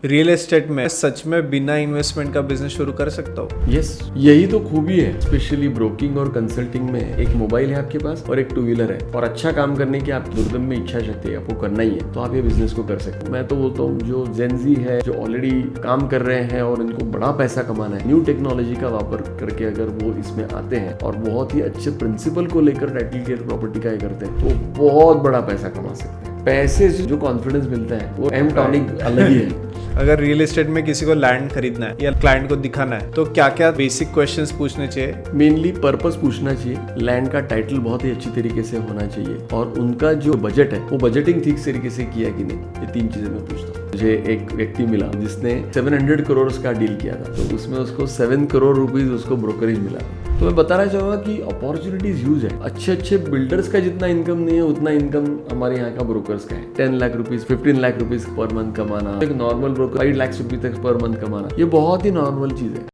Real estate में सच में बिना इन्वेस्टमेंट का बिजनेस शुरू कर सकता हूँ? यस, यही तो खूबी है स्पेशली ब्रोकिंग और कंसल्टिंग में। एक मोबाइल है आपके पास और एक टू व्हीलर है, और अच्छा काम करने की आप दुर्दम में इच्छा शक्ति है, आपको करना ही है, तो आप ये बिजनेस को कर सकते हो। मैं तो बोलता हूँ जो जेनजी है, जो ऑलरेडी काम कर रहे हैं और इनको बड़ा पैसा कमाना है, न्यू टेक्नोलॉजी का वापर करके अगर वो इसमें आते हैं और बहुत ही अच्छे प्रिंसिपल को लेकर टाइटल केयर प्रॉपर्टी का ये करते हैं, तो बहुत बड़ा पैसा कमा सकते हैं। पैसे से जो कॉन्फिडेंस मिलता है वो एम टॉनिक अलग ही है। अगर रियल एस्टेट में किसी को लैंड खरीदना है या क्लाइंट को दिखाना है तो क्या क्या बेसिक क्वेश्चंस पूछने चाहिए? मेनली पर्पस पूछना चाहिए, लैंड का टाइटल बहुत ही अच्छी तरीके से होना चाहिए, और उनका जो बजट है वो बजटिंग ठीक तरीके से किया कि नहीं, ये 3 चीजें मैं पूछता हूँ। मुझे एक व्यक्ति मिला जिसने 700 करोड़ का डील किया था, तो उसमें उसको 7 करोड़ रुपीज उसको ब्रोकरेज मिला। तो मैं बताना चाहूँगा कि अपॉर्चुनिटीज ह्यूज है। अच्छे बिल्डर्स का जितना इनकम नहीं है उतना इनकम हमारे यहाँ का ब्रोकर्स का है। 10 lakh rupees 15 lakh rupees per month कमाना, एक नॉर्मल ब्रोकर 5 लाख रुपीज तक पर मंथ कमाना, ये बहुत ही नॉर्मल चीज है।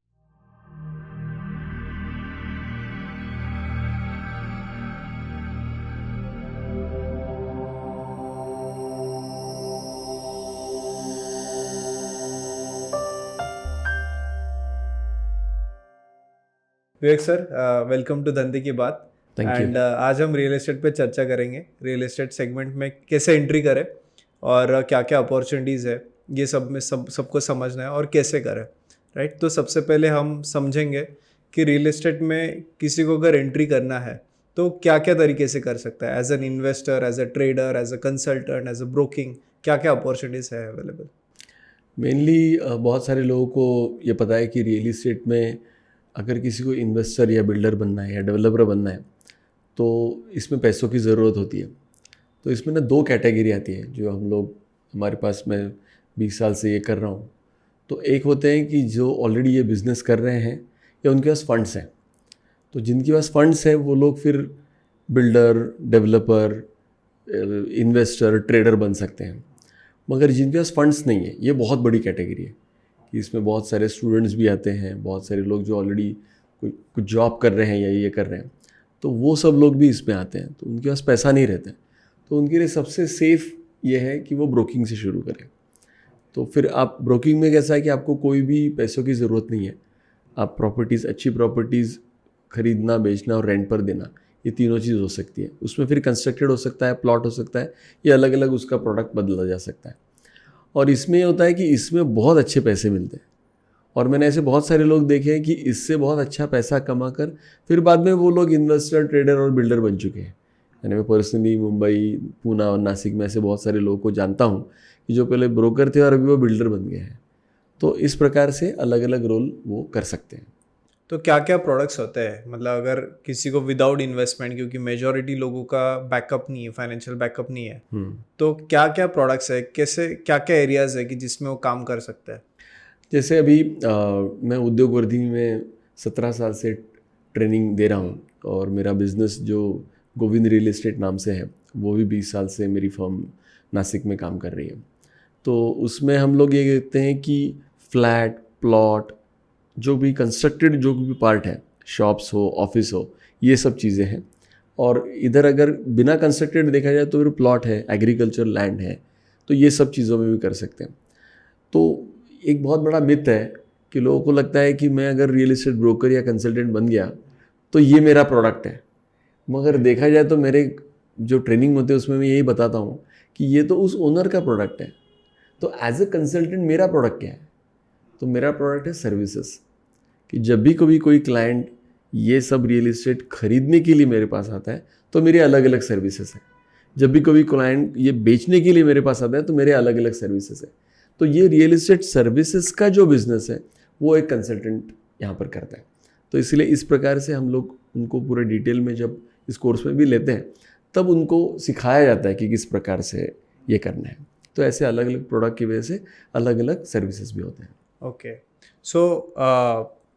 विवेक सर, वेलकम टू धंधे की बात। Thank you. एंड आज हम रियल एस्टेट पे चर्चा करेंगे। रियल एस्टेट सेगमेंट में कैसे एंट्री करें और क्या क्या अपॉर्चुनिटीज़ है, ये सब में सबको समझना है और कैसे करें, राइट? तो सबसे पहले हम समझेंगे कि रियल एस्टेट में किसी को अगर एंट्री करना है तो क्या क्या तरीके से कर सकता है, as an investor, as a trader, as a consultant, as a broking, क्या क्या अपॉर्चुनिटीज़ है अवेलेबल? मेनली बहुत सारे लोगों को ये पता है कि रियल इस्टेट में अगर किसी को इन्वेस्टर या बिल्डर बनना है या डेवलपर बनना है तो इसमें पैसों की ज़रूरत होती है। तो इसमें ना 2 कैटेगरी आती है जो हम लोग, हमारे पास मैं 20 साल से ये कर रहा हूँ। तो एक होते हैं कि जो ऑलरेडी ये बिज़नेस कर रहे हैं या उनके पास फंड्स हैं, तो जिनके पास फंड्स हैं वो लोग फिर बिल्डर, डेवलपर, इन्वेस्टर, ट्रेडर बन सकते हैं। मगर जिनके पास फंड्स नहीं है, ये बहुत बड़ी कैटेगरी है कि इसमें बहुत सारे स्टूडेंट्स भी आते हैं, बहुत सारे लोग जो ऑलरेडी कुछ जॉब कर रहे हैं या ये कर रहे हैं, तो वो सब लोग भी इसमें आते हैं। तो उनके पास पैसा नहीं रहता है, तो उनके लिए सबसे सेफ़ ये है कि वो ब्रोकिंग से शुरू करें। तो फिर आप ब्रोकिंग में कैसा है कि आपको कोई भी पैसों की ज़रूरत नहीं है। आप प्रॉपर्टीज़, अच्छी प्रॉपर्टीज़ खरीदना, बेचना और रेंट पर देना, ये तीनों चीज़ हो सकती है। उसमें फिर कंस्ट्रक्टेड हो सकता है, प्लॉट हो सकता है, ये अलग अलग उसका प्रोडक्ट बदला जा सकता है। और इसमें ये होता है कि इसमें बहुत अच्छे पैसे मिलते हैं, और मैंने ऐसे बहुत सारे लोग देखे हैं कि इससे बहुत अच्छा पैसा कमा कर फिर बाद में वो लोग इन्वेस्टर, ट्रेडर और बिल्डर बन चुके हैं। यानी मैं पर्सनली मुंबई, पूना और नासिक में ऐसे बहुत सारे लोगों को जानता हूँ कि जो पहले ब्रोकर थे और अभी वो बिल्डर बन गए हैं। तो इस प्रकार से अलग अलग रोल वो कर सकते हैं। तो क्या क्या प्रोडक्ट्स होते हैं, मतलब अगर किसी को विदाउट इन्वेस्टमेंट, क्योंकि मेजॉरिटी लोगों का बैकअप नहीं है, फाइनेंशियल बैकअप नहीं है, तो क्या क्या प्रोडक्ट्स है, कैसे, क्या क्या एरियाज है कि जिसमें वो काम कर सकता है? जैसे अभी मैं उद्योग वर्धी में 17 साल से ट्रेनिंग दे रहा हूँ, और मेरा बिज़नेस जो गोविंद रियल एस्टेट नाम से है वो भी 20 साल से मेरी फर्म नासिक में काम कर रही है। तो उसमें हम लोग ये कहते हैं कि फ्लैट, प्लॉट, जो भी कंस्ट्रक्टेड जो भी पार्ट है, शॉप्स हो, ऑफिस हो, ये सब चीज़ें हैं। और इधर अगर बिना कंस्ट्रक्टेड देखा जाए तो फिर प्लॉट है, एग्रीकल्चर लैंड है, तो ये सब चीज़ों में भी कर सकते हैं। तो एक बहुत बड़ा मिथ है कि लोगों को लगता है कि मैं अगर रियल एस्टेट ब्रोकर या कंसल्टेंट बन गया तो ये मेरा प्रोडक्ट है। मगर देखा जाए तो मेरे जो ट्रेनिंग होते हैं उसमें मैं यही बताता हूँ कि ये तो उस ओनर का प्रोडक्ट है। तो एज अ कंसल्टेंट मेरा प्रोडक्ट क्या है? तो मेरा प्रोडक्ट है सर्विसेज। कि जब भी कभी कोई क्लाइंट ये सब रियल एस्टेट खरीदने के लिए मेरे पास आता है तो मेरे अलग अलग सर्विसेज हैं। जब भी कभी क्लाइंट ये बेचने के लिए मेरे पास आता है तो मेरे अलग अलग सर्विसेज हैं। तो ये रियल एस्टेट सर्विसेज का जो बिज़नेस है वो एक कंसल्टेंट यहाँ पर करता है। तो इसलिए इस प्रकार से हम लोग उनको पूरे डिटेल में जब इस कोर्स में भी लेते हैं तब उनको सिखाया जाता है कि किस प्रकार से ये करना है। तो ऐसे अलग अलग प्रोडक्ट की वजह से अलग अलग सर्विसेज भी होते हैं। ओके, सो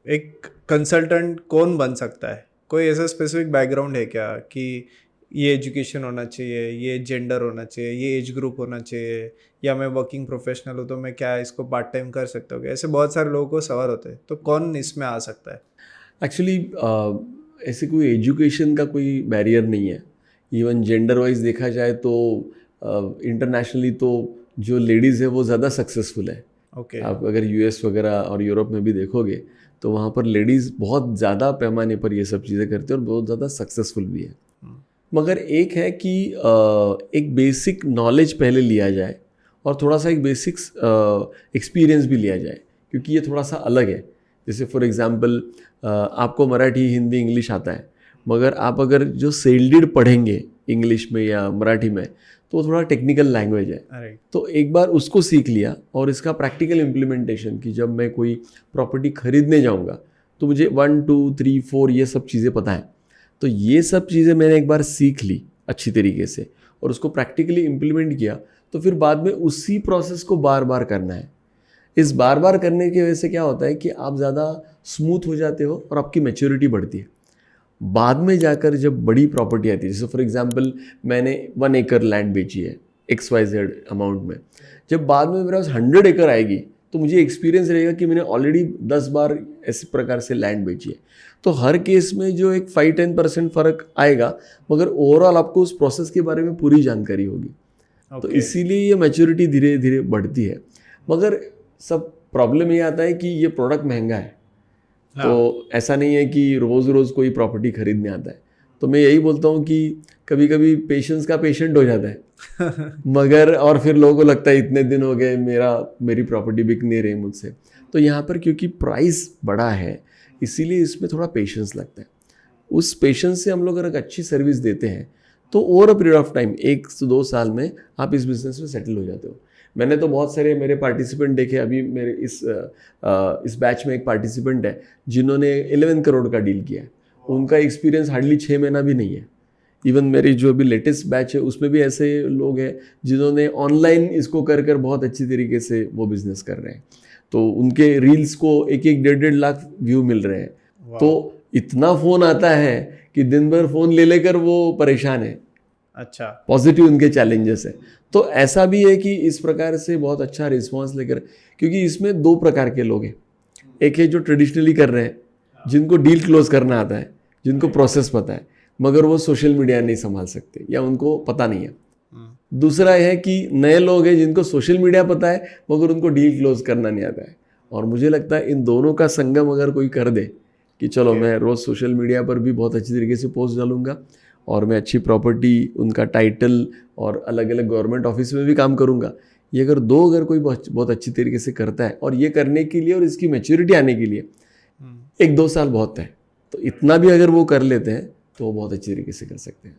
एक कंसल्टेंट कौन बन सकता है? कोई ऐसा स्पेसिफिक बैकग्राउंड है क्या कि ये एजुकेशन होना चाहिए, ये जेंडर होना चाहिए, ये एज ग्रुप होना चाहिए, या मैं वर्किंग प्रोफेशनल हूँ तो मैं क्या इसको पार्ट टाइम कर सकता हूँ? ऐसे बहुत सारे लोगों को सवाल होते हैं, तो कौन इसमें आ सकता है? एक्चुअली ऐसे कोई एजुकेशन का कोई बैरियर नहीं है। इवन जेंडर वाइज देखा जाए तो इंटरनेशनली तो जो लेडीज़ है वो ज़्यादा सक्सेसफुल है। ओके। आप अगर यूएस वगैरह और यूरोप में भी देखोगे तो वहाँ पर लेडीज़ बहुत ज़्यादा पैमाने पर ये सब चीज़ें करती हैं और बहुत ज़्यादा सक्सेसफुल भी है। मगर एक है कि एक बेसिक नॉलेज पहले लिया जाए और थोड़ा सा एक बेसिक एक्सपीरियंस भी लिया जाए, क्योंकि ये थोड़ा सा अलग है। जैसे फॉर एग्जांपल आपको मराठी, हिंदी, इंग्लिश आता है, मगर आप अगर जो सेल्डिड पढ़ेंगे इंग्लिश में या मराठी में तो वो थोड़ा टेक्निकल लैंग्वेज है। तो एक बार उसको सीख लिया और इसका प्रैक्टिकल इम्प्लीमेंटेशन कि जब मैं कोई प्रॉपर्टी खरीदने जाऊँगा तो मुझे 1 2 3 4 ये सब चीज़ें पता है। तो ये सब चीज़ें मैंने एक बार सीख ली अच्छी तरीके से और उसको प्रैक्टिकली इम्प्लीमेंट किया, तो फिर बाद में उसी प्रोसेस को बार बार करना है। इस बार बार करने की वजह से क्या होता है कि आप ज़्यादा स्मूथ हो जाते हो और आपकी मैच्योरिटी बढ़ती है। बाद में जाकर जब बड़ी प्रॉपर्टी आती है, जैसे फॉर एग्जांपल मैंने 1 एकड़ लैंड बेची है XYZ अमाउंट में, जब बाद में मेरे पास 100 एकड़ आएगी तो मुझे एक्सपीरियंस रहेगा कि मैंने ऑलरेडी 10 बार इस प्रकार से लैंड बेची है। तो हर केस में जो एक 5-10% फ़र्क आएगा, मगर ओवरऑल आपको उस प्रोसेस के बारे में पूरी जानकारी होगी। तो इसीलिए ये मैच्योरिटी धीरे धीरे बढ़ती है। मगर सब प्रॉब्लम ये आता है कि ये प्रोडक्ट महंगा है। तो ऐसा नहीं है कि रोज़ रोज़ कोई प्रॉपर्टी खरीदने आता है। तो मैं यही बोलता हूँ कि कभी कभी पेशेंस का पेशेंट हो जाता है मगर और फिर लोगों को लगता है इतने दिन हो गए मेरी प्रॉपर्टी बिक नहीं रही मुझसे। तो यहाँ पर क्योंकि प्राइस बड़ा है इसीलिए इसमें थोड़ा पेशेंस लगता है। उस पेशेंस से हम लोग अगर अच्छी सर्विस देते हैं तो over a period of time 1 से 2 साल में आप इस बिज़नेस में सेटल हो जाते हो। मैंने तो बहुत सारे मेरे पार्टिसिपेंट देखे। अभी मेरे इस बैच में एक पार्टिसिपेंट है जिन्होंने 11 करोड़ का डील किया है। उनका एक्सपीरियंस हार्डली 6 महीना भी नहीं है। इवन मेरी जो अभी लेटेस्ट बैच है उसमें भी ऐसे लोग हैं जिन्होंने ऑनलाइन इसको कर कर बहुत अच्छी तरीके से वो बिज़नेस कर रहे हैं। तो उनके रील्स को 1-1 1.5 लाख व्यू मिल रहे हैं। तो इतना फ़ोन आता है कि दिन भर फ़ोन ले लेकर वो परेशान है। अच्छा, पॉजिटिव उनके चैलेंजेस है। तो ऐसा भी है कि इस प्रकार से बहुत अच्छा रिस्पांस लेकर, क्योंकि इसमें 2 प्रकार के लोग हैं। एक है जो ट्रेडिशनली कर रहे हैं, जिनको डील क्लोज करना आता है, जिनको प्रोसेस पता है, मगर वो सोशल मीडिया नहीं संभाल सकते या उनको पता नहीं है। दूसरा है कि नए लोग हैं जिनको सोशल मीडिया पता है मगर उनको डील क्लोज करना नहीं आता है। और मुझे लगता है इन दोनों का संगम अगर कोई कर दे कि चलो मैं रोज़ सोशल मीडिया पर भी बहुत अच्छी तरीके से पोस्ट डालूंगा और मैं अच्छी प्रॉपर्टी, उनका टाइटल और अलग अलग गवर्नमेंट ऑफिस में भी काम करूंगा, ये अगर कोई बहुत अच्छी तरीके से करता है और ये करने के लिए और इसकी मैच्योरिटी आने के लिए 1-2 साल बहुत है, तो इतना भी अगर वो कर लेते हैं तो वो बहुत अच्छी तरीके से कर सकते हैं।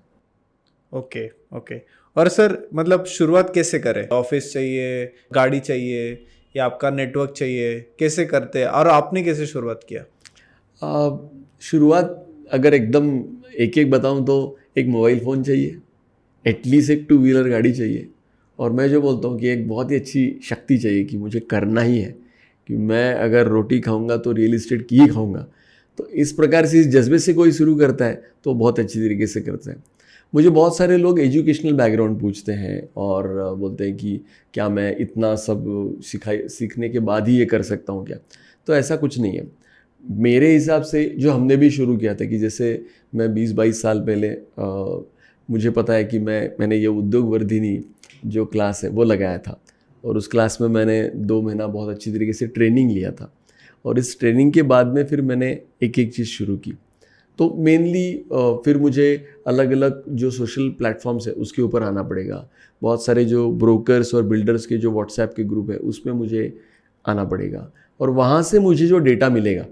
Okay okay. और सर मतलब शुरुआत कैसे करें? ऑफिस चाहिए, गाड़ी चाहिए या आपका नेटवर्क चाहिए, कैसे करते हैं और आपने कैसे शुरुआत किया? शुरुआत अगर एकदम एक बताऊं तो एक मोबाइल फ़ोन चाहिए, एटलीस्ट एक 2 व्हीलर गाड़ी चाहिए, और मैं जो बोलता हूँ कि एक बहुत ही अच्छी शक्ति चाहिए कि मुझे करना ही है, कि मैं अगर रोटी खाऊंगा तो रियल इस्टेट की ही खाऊंगा। तो इस प्रकार से इस जज्बे से कोई शुरू करता है तो बहुत अच्छी तरीके से करता है। मुझे बहुत सारे लोग एजुकेशनल बैकग्राउंड पूछते हैं और बोलते हैं कि क्या मैं इतना सब सीखने के बाद ही ये कर सकता हूँ क्या? तो ऐसा कुछ नहीं है। मेरे हिसाब से जो हमने भी शुरू किया था कि जैसे मैं 20-22 साल पहले मुझे पता है कि मैंने ये उद्योग वर्धिनी जो क्लास है वो लगाया था, और उस क्लास में मैंने 2 महीना बहुत अच्छी तरीके से ट्रेनिंग लिया था, और इस ट्रेनिंग के बाद में फिर मैंने एक चीज़ शुरू की। तो मेनली फिर मुझे अलग अलग जो सोशल प्लेटफॉर्म्स है उसके ऊपर आना पड़ेगा। बहुत सारे जो ब्रोकर्स और बिल्डर्स के जो व्हाट्सएप के ग्रुप है उसमें मुझे आना पड़ेगा, और वहाँ से मुझे जो डेटा मिलेगा,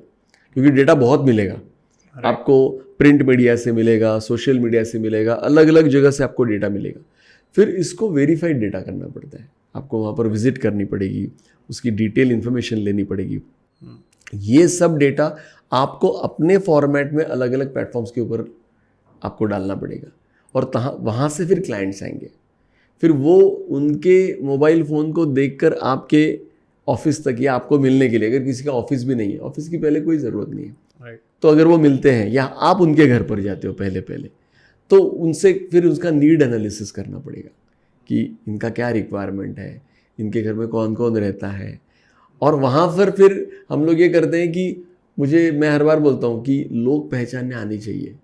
क्योंकि डेटा बहुत मिलेगा आपको, प्रिंट मीडिया से मिलेगा, सोशल मीडिया से मिलेगा, अलग अलग जगह से आपको डेटा मिलेगा। फिर इसको वेरीफाइड डेटा करना पड़ता है, आपको वहाँ पर विजिट करनी पड़ेगी, उसकी डिटेल इन्फॉर्मेशन लेनी पड़ेगी। ये सब डेटा आपको अपने फॉर्मेट में अलग अलग प्लेटफॉर्म्स के ऊपर आपको डालना पड़ेगा, और वहाँ से फिर क्लाइंट्स आएंगे। फिर वो उनके मोबाइल फ़ोन को देखकर आपके ऑफिस तक या आपको मिलने के लिए, अगर किसी का ऑफिस भी नहीं है, ऑफिस की पहले कोई ज़रूरत नहीं है, तो अगर वो मिलते हैं या आप उनके घर पर जाते हो पहले तो उनसे फिर उसका नीड एनालिसिस करना पड़ेगा कि इनका क्या रिक्वायरमेंट है, इनके घर में कौन कौन रहता है। और वहाँ पर फिर हम लोग ये करते हैं कि मैं हर बार बोलता हूँ कि लोग पहचानने आनी चाहिए,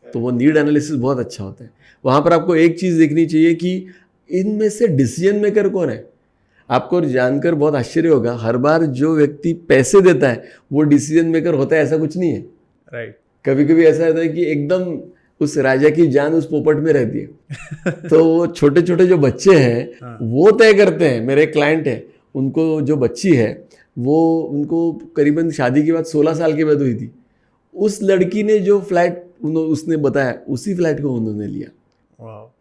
तो वो नीड एनालिसिस बहुत अच्छा होता है। वहाँ पर आपको एक चीज़ देखनी चाहिए कि इनमें से डिसीजन मेकर कौन है। आपको जानकर बहुत आश्चर्य होगा, हर बार जो व्यक्ति पैसे देता है वो डिसीजन मेकर होता है ऐसा कुछ नहीं है। राइट। कभी कभी ऐसा होता है कि एकदम उस राजा की जान उस पोपट में रहती है। तो वो छोटे छोटे जो बच्चे हैं वो तय करते हैं। मेरे क्लाइंट है, उनको जो बच्ची है वो उनको करीबन शादी के बाद 16 साल के बाद हुई थी। उस लड़की ने जो फ्लैट उसने बताया उसी फ्लैट को उन्होंने लिया।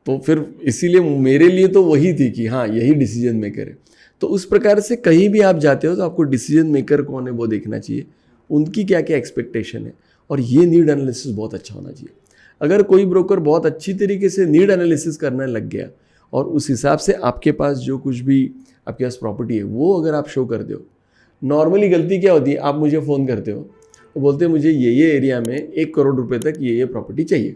तो फिर इसीलिए मेरे लिए तो वही थी कि हाँ यही डिसीजन मेकर है। तो उस प्रकार से कहीं भी आप जाते हो तो आपको डिसीजन मेकर कौन है वो देखना चाहिए, उनकी क्या क्या एक्सपेक्टेशन है, और ये नीड एनालिसिस बहुत अच्छा होना चाहिए। अगर कोई ब्रोकर बहुत अच्छी तरीके से नीड एनालिसिस करने लग गया और उस हिसाब से आपके पास जो कुछ भी आपके पास प्रॉपर्टी है वो अगर आप शो करते हो, नॉर्मली गलती क्या होती है, आप मुझे फ़ोन करते हो, वो बोलते हैं मुझे ये एरिया में 1 करोड़ रुपए तक ये प्रॉपर्टी चाहिए,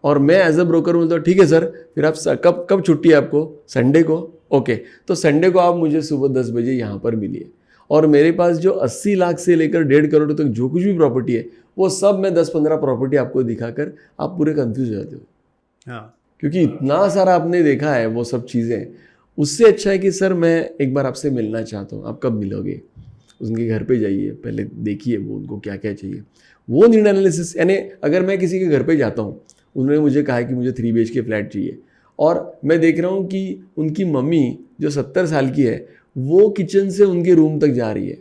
और मैं एज अ ब्रोकर बोलता हूँ ठीक है सर, फिर आप कब छुट्टी है आपको, संडे को, ओके, तो संडे को आप मुझे सुबह 10 बजे यहाँ पर मिलिए, और मेरे पास जो 80 लाख से लेकर 1.5 करोड़ तक जो कुछ भी प्रॉपर्टी है वो सब मैं 10-15 प्रॉपर्टी आपको दिखाकर आप पूरे कंफ्यूज हो जाते हो। हाँ, क्योंकि इतना सारा आपने देखा है वो सब चीज़ें। उससे अच्छा है कि सर मैं एक बार आपसे मिलना चाहता हूँ, आप कब मिलोगे, उनके घर पे जाइए, पहले देखिए वो उनको क्या क्या चाहिए, वो नीड एनालिसिस। यानी अगर मैं किसी के घर पे जाता हूँ, उन्होंने मुझे कहा कि मुझे 3 BHK फ्लैट चाहिए, और मैं देख रहा हूँ कि उनकी मम्मी जो 70 साल की है वो किचन से उनके रूम तक जा रही है,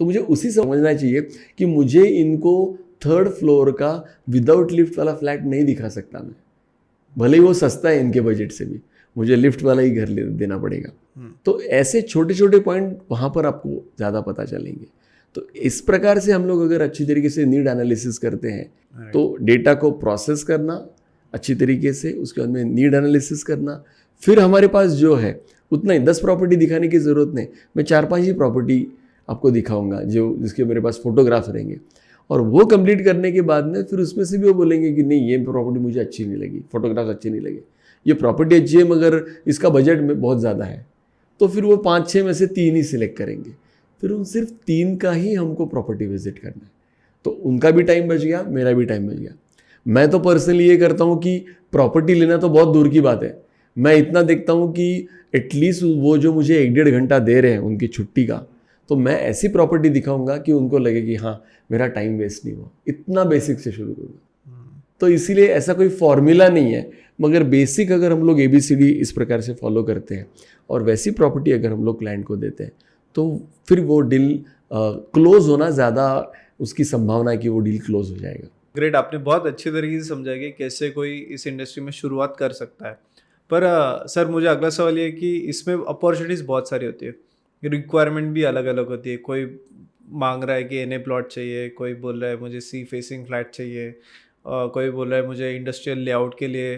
तो मुझे उसी समझना चाहिए कि मुझे इनको 3rd फ्लोर का विदाउट लिफ्ट वाला फ्लैट नहीं दिखा सकता मैं, भले ही वो सस्ता है इनके बजट से भी, मुझे लिफ्ट वाला ही घर देना पड़ेगा। तो ऐसे छोटे छोटे पॉइंट वहाँ पर आपको ज़्यादा पता चलेंगे। तो इस प्रकार से हम लोग अगर अच्छी तरीके से नीड एनालिसिस करते हैं तो डेटा को प्रोसेस करना अच्छी तरीके से, उसके बाद में नीड एनालिसिस करना, फिर हमारे पास जो है उतना ही 10 प्रॉपर्टी दिखाने की ज़रूरत नहीं, मैं 4-5 ही प्रॉपर्टी आपको दिखाऊंगा जिसके मेरे पास फोटोग्राफ रहेंगे, और वो कंप्लीट करने के बाद में फिर उसमें से भी वो बोलेंगे कि नहीं ये प्रॉपर्टी मुझे अच्छी नहीं लगी, फोटोग्राफ अच्छे नहीं लगे, ये प्रॉपर्टी अच्छी है मगर इसका बजट में बहुत ज़्यादा है, तो फिर वो 5-6 में से 3 ही सिलेक्ट करेंगे, फिर उन सिर्फ 3 का ही हमको प्रॉपर्टी विजिट करना है। तो उनका भी टाइम बच गया, मेरा भी टाइम बच गया। मैं तो पर्सनली ये करता हूँ कि प्रॉपर्टी लेना तो बहुत दूर की बात है, मैं इतना देखता हूँ कि एटलीस्ट वो जो मुझे 1-1.5 घंटा दे रहे हैं उनकी छुट्टी का, तो मैं ऐसी प्रॉपर्टी दिखाऊंगा कि उनको लगे कि हाँ मेरा टाइम वेस्ट नहीं हुआ, इतना बेसिक से शुरू करूँगा। तो इसीलिए ऐसा कोई फॉर्मूला नहीं है, मगर बेसिक अगर हम लोग ABCD इस प्रकार से फॉलो करते हैं और वैसी प्रॉपर्टी अगर हम लोग क्लाइंट को देते हैं तो फिर वो डील क्लोज होना ज़्यादा, उसकी संभावना है कि वो डील क्लोज हो जाएगा। ग्रेट, आपने बहुत अच्छी तरीके से समझाया कि कैसे कोई इस इंडस्ट्री में शुरुआत कर सकता है। पर सर मुझे अगला सवाल ये है कि इसमें अपॉर्चुनिटीज़ बहुत सारी होती है, रिक्वायरमेंट भी अलग अलग होती है। कोई मांग रहा है कि NA प्लॉट चाहिए, कोई बोल रहा है मुझे सी फेसिंग फ्लैट चाहिए, कोई बोल रहा है मुझे इंडस्ट्रियल लेआउट के लिए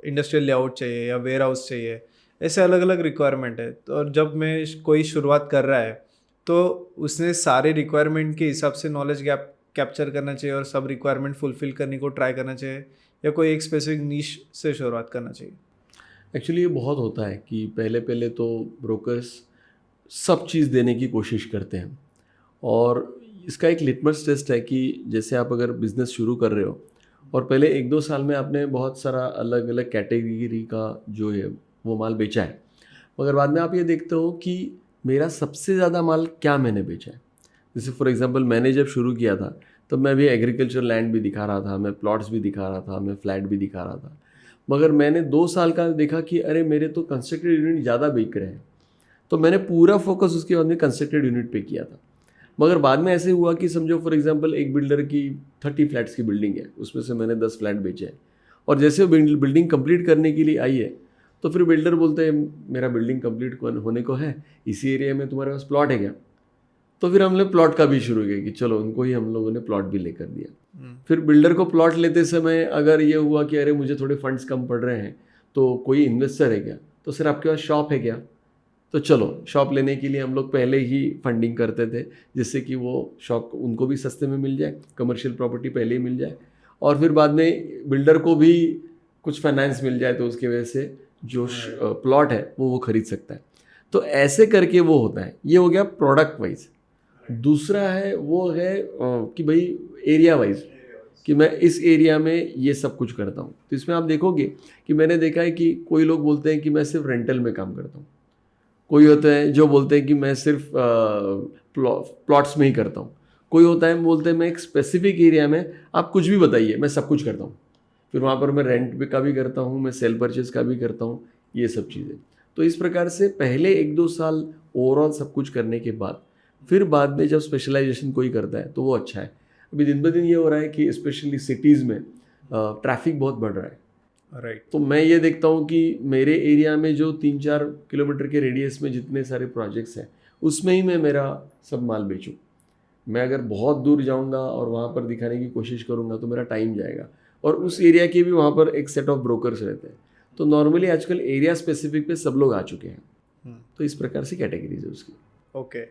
इंडस्ट्रियल लेआउट चाहिए या वेयर हाउस चाहिए, ऐसे अलग अलग रिक्वायरमेंट है। तो और जब मैं कोई शुरुआत कर रहा है तो उसने सारे रिक्वायरमेंट के हिसाब से नॉलेज गैप कैप्चर करना चाहिए और सब रिक्वायरमेंट फुलफिल करने को ट्राई करना चाहिए, या कोई एक स्पेसिफिक नीश से शुरुआत करना चाहिए? एक्चुअली ये बहुत होता है कि पहले तो ब्रोकर्स सब चीज़ देने की कोशिश करते हैं, और इसका एक लिटमस टेस्ट है कि जैसे आप अगर बिज़नेस शुरू कर रहे हो और पहले 1-2 साल में आपने बहुत सारा अलग अलग कैटेगरी का जो है वो माल बेचा है, मगर बाद में आप ये देखते हो कि मेरा सबसे ज़्यादा माल क्या मैंने बेचा है। जैसे फॉर एग्जांपल मैंने जब शुरू किया था तो मैं भी एग्रीकल्चर लैंड भी दिखा रहा था, मैं प्लॉट्स भी दिखा रहा था, मैं फ्लैट भी दिखा रहा था, मगर मैंने 2 साल का देखा कि अरे मेरे तो कंस्ट्रक्टेड यूनिट ज़्यादा बिक रहे हैं, तो मैंने पूरा फोकस उसके बाद में कंस्ट्रक्टेड यूनिट पे किया था। मगर बाद में ऐसे हुआ कि समझो फॉर एग्जांपल एक बिल्डर की 30 फ्लैट्स की बिल्डिंग है, उसमें से मैंने 10 फ्लैट बेचे हैं, और जैसे वो बिल्डिंग कंप्लीट करने के लिए आई है तो फिर बिल्डर बोलते हैं मेरा बिल्डिंग कंप्लीट होने को है, इसी एरिया में तुम्हारे पास प्लॉट है क्या? तो फिर हमने प्लॉट का भी शुरू किया कि चलो उनको ही हम लोगों ने प्लॉट भी लेकर दिया। फिर बिल्डर को प्लॉट लेते समय अगर ये हुआ कि अरे मुझे थोड़े फंड्स कम पड़ रहे हैं तो कोई इन्वेस्टर है क्या, तो सर आपके पास शॉप है क्या, तो चलो शॉप लेने के लिए हम लोग पहले ही फंडिंग करते थे जिससे कि वो शॉप उनको भी सस्ते में मिल जाए, कमर्शियल प्रॉपर्टी पहले ही मिल जाए, और फिर बाद में बिल्डर को भी कुछ फाइनेंस मिल जाए तो उसकी वजह से जो प्लॉट है वो खरीद सकता है। तो ऐसे करके वो होता है। ये हो गया प्रोडक्ट वाइज। दूसरा है वो है कि भाई एरिया वाइज, कि मैं इस एरिया में ये सब कुछ करता हूँ। तो इसमें आप देखोगे कि मैंने देखा है कि कोई लोग बोलते हैं कि मैं सिर्फ रेंटल में काम करता हूँ, कोई होते हैं जो बोलते हैं कि मैं सिर्फ प्लॉट्स में ही करता हूँ, कोई होता है बोलते हैं मैं एक स्पेसिफिक एरिया में आप कुछ भी बताइए मैं सब कुछ करता हूँ, फिर वहाँ पर मैं रेंट का भी करता हूँ, मैं सेल परचेज का भी करता हूँ, ये सब चीज़ें। तो इस प्रकार से पहले 1-2 साल ओवरऑल सब कुछ करने के बाद फिर बाद में जब स्पेशलाइजेशन कोई करता है तो वो अच्छा है। अभी दिन ब दिन ये हो रहा है कि स्पेशली सिटीज़ में ट्रैफिक बहुत बढ़ रहा है। राइट। तो मैं ये देखता हूँ कि मेरे एरिया में जो 3-4 किलोमीटर के रेडियस में जितने सारे प्रोजेक्ट्स हैं उसमें ही मैं मेरा सब माल बेचूँ। मैं अगर बहुत दूर जाऊँगा और वहाँ पर दिखाने की कोशिश करूँगा तो मेरा टाइम जाएगा, और उस एरिया के भी वहाँ पर एक सेट ऑफ ब्रोकर्स रहते हैं। तो नॉर्मली आजकल एरिया स्पेसिफिक पे सब लोग आ चुके हैं, तो इस प्रकार से कैटेगरीज है उसकी। ओके।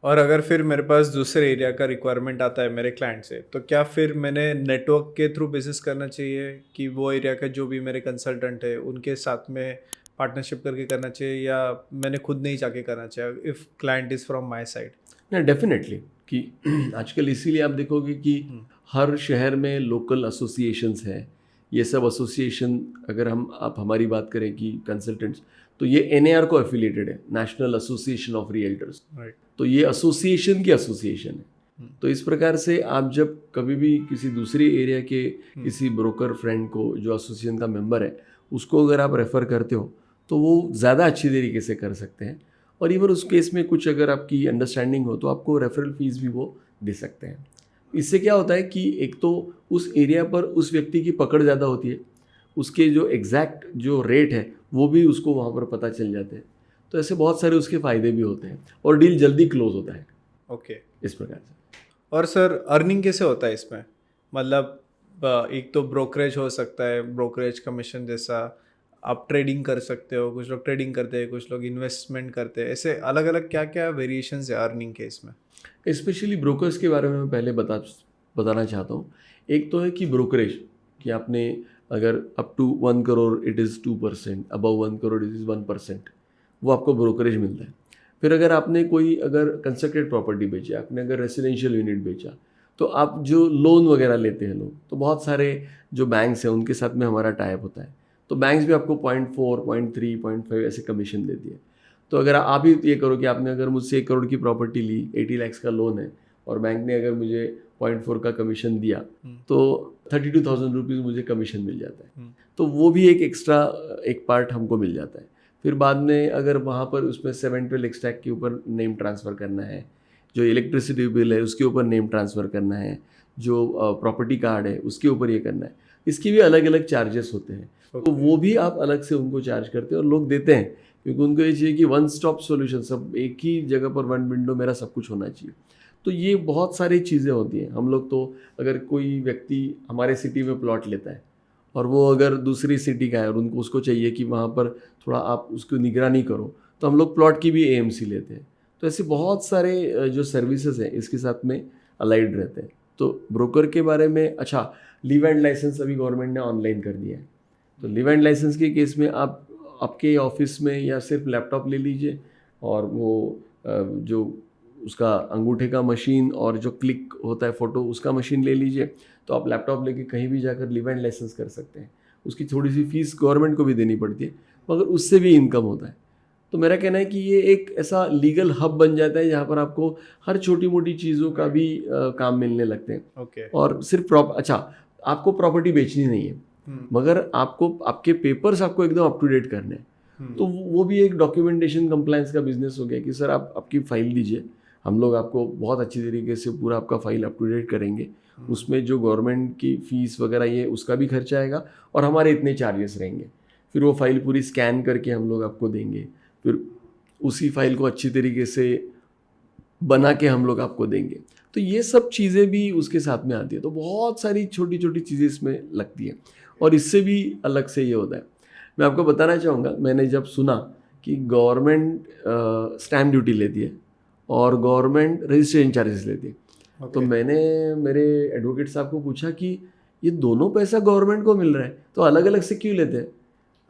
और अगर फिर मेरे पास दूसरे एरिया का रिक्वायरमेंट आता है मेरे क्लाइंट से, तो क्या फिर मैंने नेटवर्क के थ्रू बिजनेस करना चाहिए कि वो एरिया का जो भी मेरे कंसल्टेंट है उनके साथ में पार्टनरशिप करके करना चाहिए, या मैंने खुद नहीं जाके करना चाहिए if client is from my side? नहीं, डेफिनेटली कि आजकल इसीलिए आप देखोगे कि हर शहर में लोकल एसोसिएशंस हैं। ये सब एसोसिएशन अगर आप हमारी बात करें कि कंसल्टेंट्स, तो ये NAR को एफिलिएटेड है, national association of realtors. Right. तो ये एसोसिएशन की एसोसिएशन है। तो इस प्रकार से आप जब कभी भी किसी दूसरे एरिया के किसी ब्रोकर फ्रेंड को जो एसोसिएशन का मेंबर है उसको अगर आप रेफ़र करते हो तो वो ज़्यादा अच्छी तरीके से कर सकते हैं, और इवन उस केस में कुछ अगर आपकी अंडरस्टैंडिंग हो तो आपको रेफरल फीस भी वो दे सकते हैं। इससे क्या होता है कि एक तो उस एरिया पर उस व्यक्ति की पकड़ ज़्यादा होती है, उसके जो एग्जैक्ट जो रेट है वो भी उसको वहाँ पर पता चल जाते हैं। तो ऐसे बहुत सारे उसके फ़ायदे भी होते हैं और डील जल्दी क्लोज होता है। ओके। इस प्रकार से। और सर अर्निंग कैसे होता है इसमें? मतलब एक तो ब्रोकरेज हो सकता है, ब्रोकरेज कमीशन जैसा, आप ट्रेडिंग कर सकते हो, कुछ लोग ट्रेडिंग करते हैं, कुछ लोग इन्वेस्टमेंट करते हैं, ऐसे अलग अलग क्या क्या वेरिएशंस है अर्निंग के इसमें? स्पेशली ब्रोकर्स के बारे में मैं पहले बताना चाहता हूँ। एक तो है कि ब्रोकरेज, कि आपने अगर up to 1 crore it is 2%, above 1 crore it is 1%, वो आपको ब्रोकरेज मिलता है। फिर अगर आपने कोई अगर कंस्ट्रक्टेड प्रॉपर्टी बेची, आपने अगर रेसिडेंशियल यूनिट बेचा, तो आप जो लोन वगैरह लेते हैं लोग, तो बहुत सारे जो बैंक्स हैं उनके साथ में हमारा टाइप होता है, तो बैंक्स भी आपको 0.4, 0.3, 0.5 ऐसे कमीशन देती है। तो अगर आप ही ये करो कि आपने अगर मुझसे 1 करोड़ की प्रॉपर्टी ली, 80 लाख का लोन है, और बैंक ने अगर मुझे 0.4 का कमीशन दिया, तो 32,000 रुपीज़ मुझे कमीशन मिल जाता है। तो वो भी एक एक्स्ट्रा एक पार्ट हमको मिल जाता है। फिर बाद में अगर वहाँ पर उसमें 7-12 एक्सट्रैक्ट के ऊपर नेम ट्रांसफ़र करना है, जो इलेक्ट्रिसिटी बिल है उसके ऊपर नेम ट्रांसफ़र करना है, जो प्रॉपर्टी कार्ड है उसके ऊपर ये करना है, इसकी भी अलग अलग चार्जेस होते हैं। तो वो भी आप अलग से उनको चार्ज करते हैं, और लोग देते हैं क्योंकि उनको ये चाहिए कि वन स्टॉप सॉल्यूशन, सब एक ही जगह पर वन विंडो मेरा सब कुछ होना चाहिए। तो ये बहुत सारी चीज़ें होती हैं। हम लोग तो अगर कोई व्यक्ति हमारे सिटी में प्लॉट लेता है और वो अगर दूसरी सिटी का है और उनको उसको चाहिए कि वहाँ पर थोड़ा आप उसको निगरानी करो, तो हम लोग प्लॉट की भी AMC लेते हैं। तो ऐसे बहुत सारे जो सर्विसेज हैं इसके साथ में अलाइड रहते हैं। तो ब्रोकर के बारे में, अच्छा, लीव एंड लाइसेंस अभी गवर्नमेंट ने ऑनलाइन कर दिया है। तो लीव एंड लाइसेंस के केस में आप आपके ऑफिस में या सिर्फ लैपटॉप ले लीजिए, और वो जो उसका अंगूठे का मशीन और जो क्लिक होता है फ़ोटो उसका मशीन ले लीजिए, तो आप लैपटॉप लेके कहीं भी जाकर लीव एंड लाइसेंस कर सकते हैं। उसकी थोड़ी सी फीस गवर्नमेंट को भी देनी पड़ती है, मगर उससे भी इनकम होता है। तो मेरा कहना है कि ये एक ऐसा लीगल हब बन जाता है जहाँ पर आपको हर छोटी मोटी चीज़ों का भी काम मिलने लगते हैं। ओके। और सिर्फ अच्छा, आपको प्रॉपर्टी बेचनी नहीं है, मगर आपको आपके पेपर्स आपको एकदम अप टू डेट करने हैं, तो वो भी एक डॉक्यूमेंटेशन कंप्लायंस का बिजनेस हो गया कि सर आप आपकी फ़ाइल दीजिए, हम लोग आपको बहुत अच्छी तरीके से पूरा आपका फ़ाइल अप टू डेट करेंगे। उसमें जो गवर्नमेंट की फ़ीस वगैरह ये उसका भी खर्चा आएगा, और हमारे इतने चार्जेस रहेंगे। फिर वो फ़ाइल पूरी स्कैन करके हम लोग आपको देंगे, फिर उसी फाइल को अच्छी तरीके से बना के हम लोग आपको देंगे। तो ये सब चीज़ें भी उसके साथ में आती है। तो बहुत सारी छोटी छोटी चीज़ें इसमें लगती हैं, और इससे भी अलग से ये होता है। मैं आपको बताना चाहूँगा, मैंने जब सुना कि गवर्नमेंट स्टैम्प ड्यूटी लेती है और गवर्नमेंट रजिस्ट्रेशन चार्जेस लेती है, तो मैंने मेरे एडवोकेट साहब को पूछा कि ये दोनों पैसा गवर्नमेंट को मिल रहा है, तो अलग अलग से क्यों लेते हैं?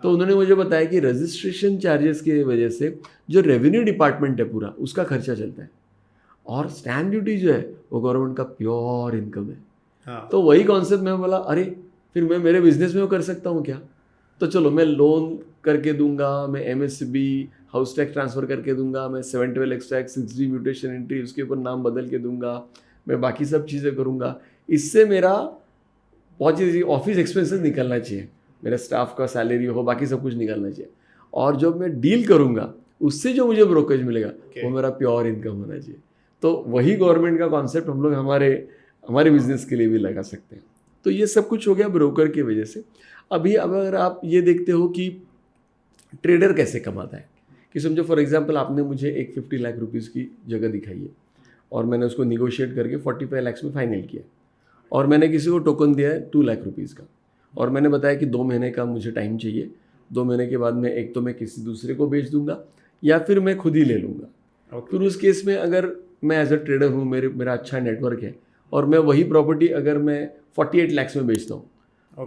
तो उन्होंने मुझे बताया कि रजिस्ट्रेशन चार्जेस की वजह से जो रेवेन्यू डिपार्टमेंट है पूरा उसका खर्चा चलता है, और स्टैम्प ड्यूटी जो है वो गवर्नमेंट का प्योर इनकम है। हाँ। तो वही कॉन्सेप्ट मैं बोला, अरे फिर मैं मेरे बिजनेस में वो कर सकता हूँ क्या? तो चलो मैं लोन करके दूंगा, मैं MSB हाउस टैक्स ट्रांसफ़र करके दूंगा, मैं 712 एक्सट्रैक्ट 6D म्यूटेशन एंट्री उसके ऊपर नाम बदल के दूंगा, मैं बाकी सब चीज़ें करूंगा। इससे मेरा बहुत चीज़ ऑफिस एक्सपेंसेस निकलना चाहिए, मेरा स्टाफ का सैलरी हो, बाकी सब कुछ निकलना चाहिए। और जब मैं डील करूंगा उससे जो मुझे ब्रोकरेज मिलेगा वो मेरा प्योर इनकम होना चाहिए। तो वही गवर्नमेंट का कॉन्सेप्ट हम लोग हमारे बिजनेस के लिए भी लगा सकते हैं। तो ये सब कुछ हो गया ब्रोकर की वजह से। अभी अगर आप ये देखते हो कि ट्रेडर कैसे कमाता है, कि समझो फॉर एग्जांपल आपने मुझे एक 50 लाख रुपीस की जगह दिखाई है और मैंने उसको निगोशिएट करके 45 लाख में फाइनल किया, और मैंने किसी को टोकन दिया है 2 लाख रुपीज़ का, और मैंने बताया कि 2 महीने का मुझे टाइम चाहिए, 2 महीने के बाद मैं एक तो मैं किसी दूसरे को बेच दूंगा या फिर मैं खुद ही ले लूँगा। फिर उस केस में अगर मैं एज अ ट्रेडर हूँ, मेरा अच्छा नेटवर्क है, और मैं वही प्रॉपर्टी अगर मैं 48 लाख में बेचता हूँ,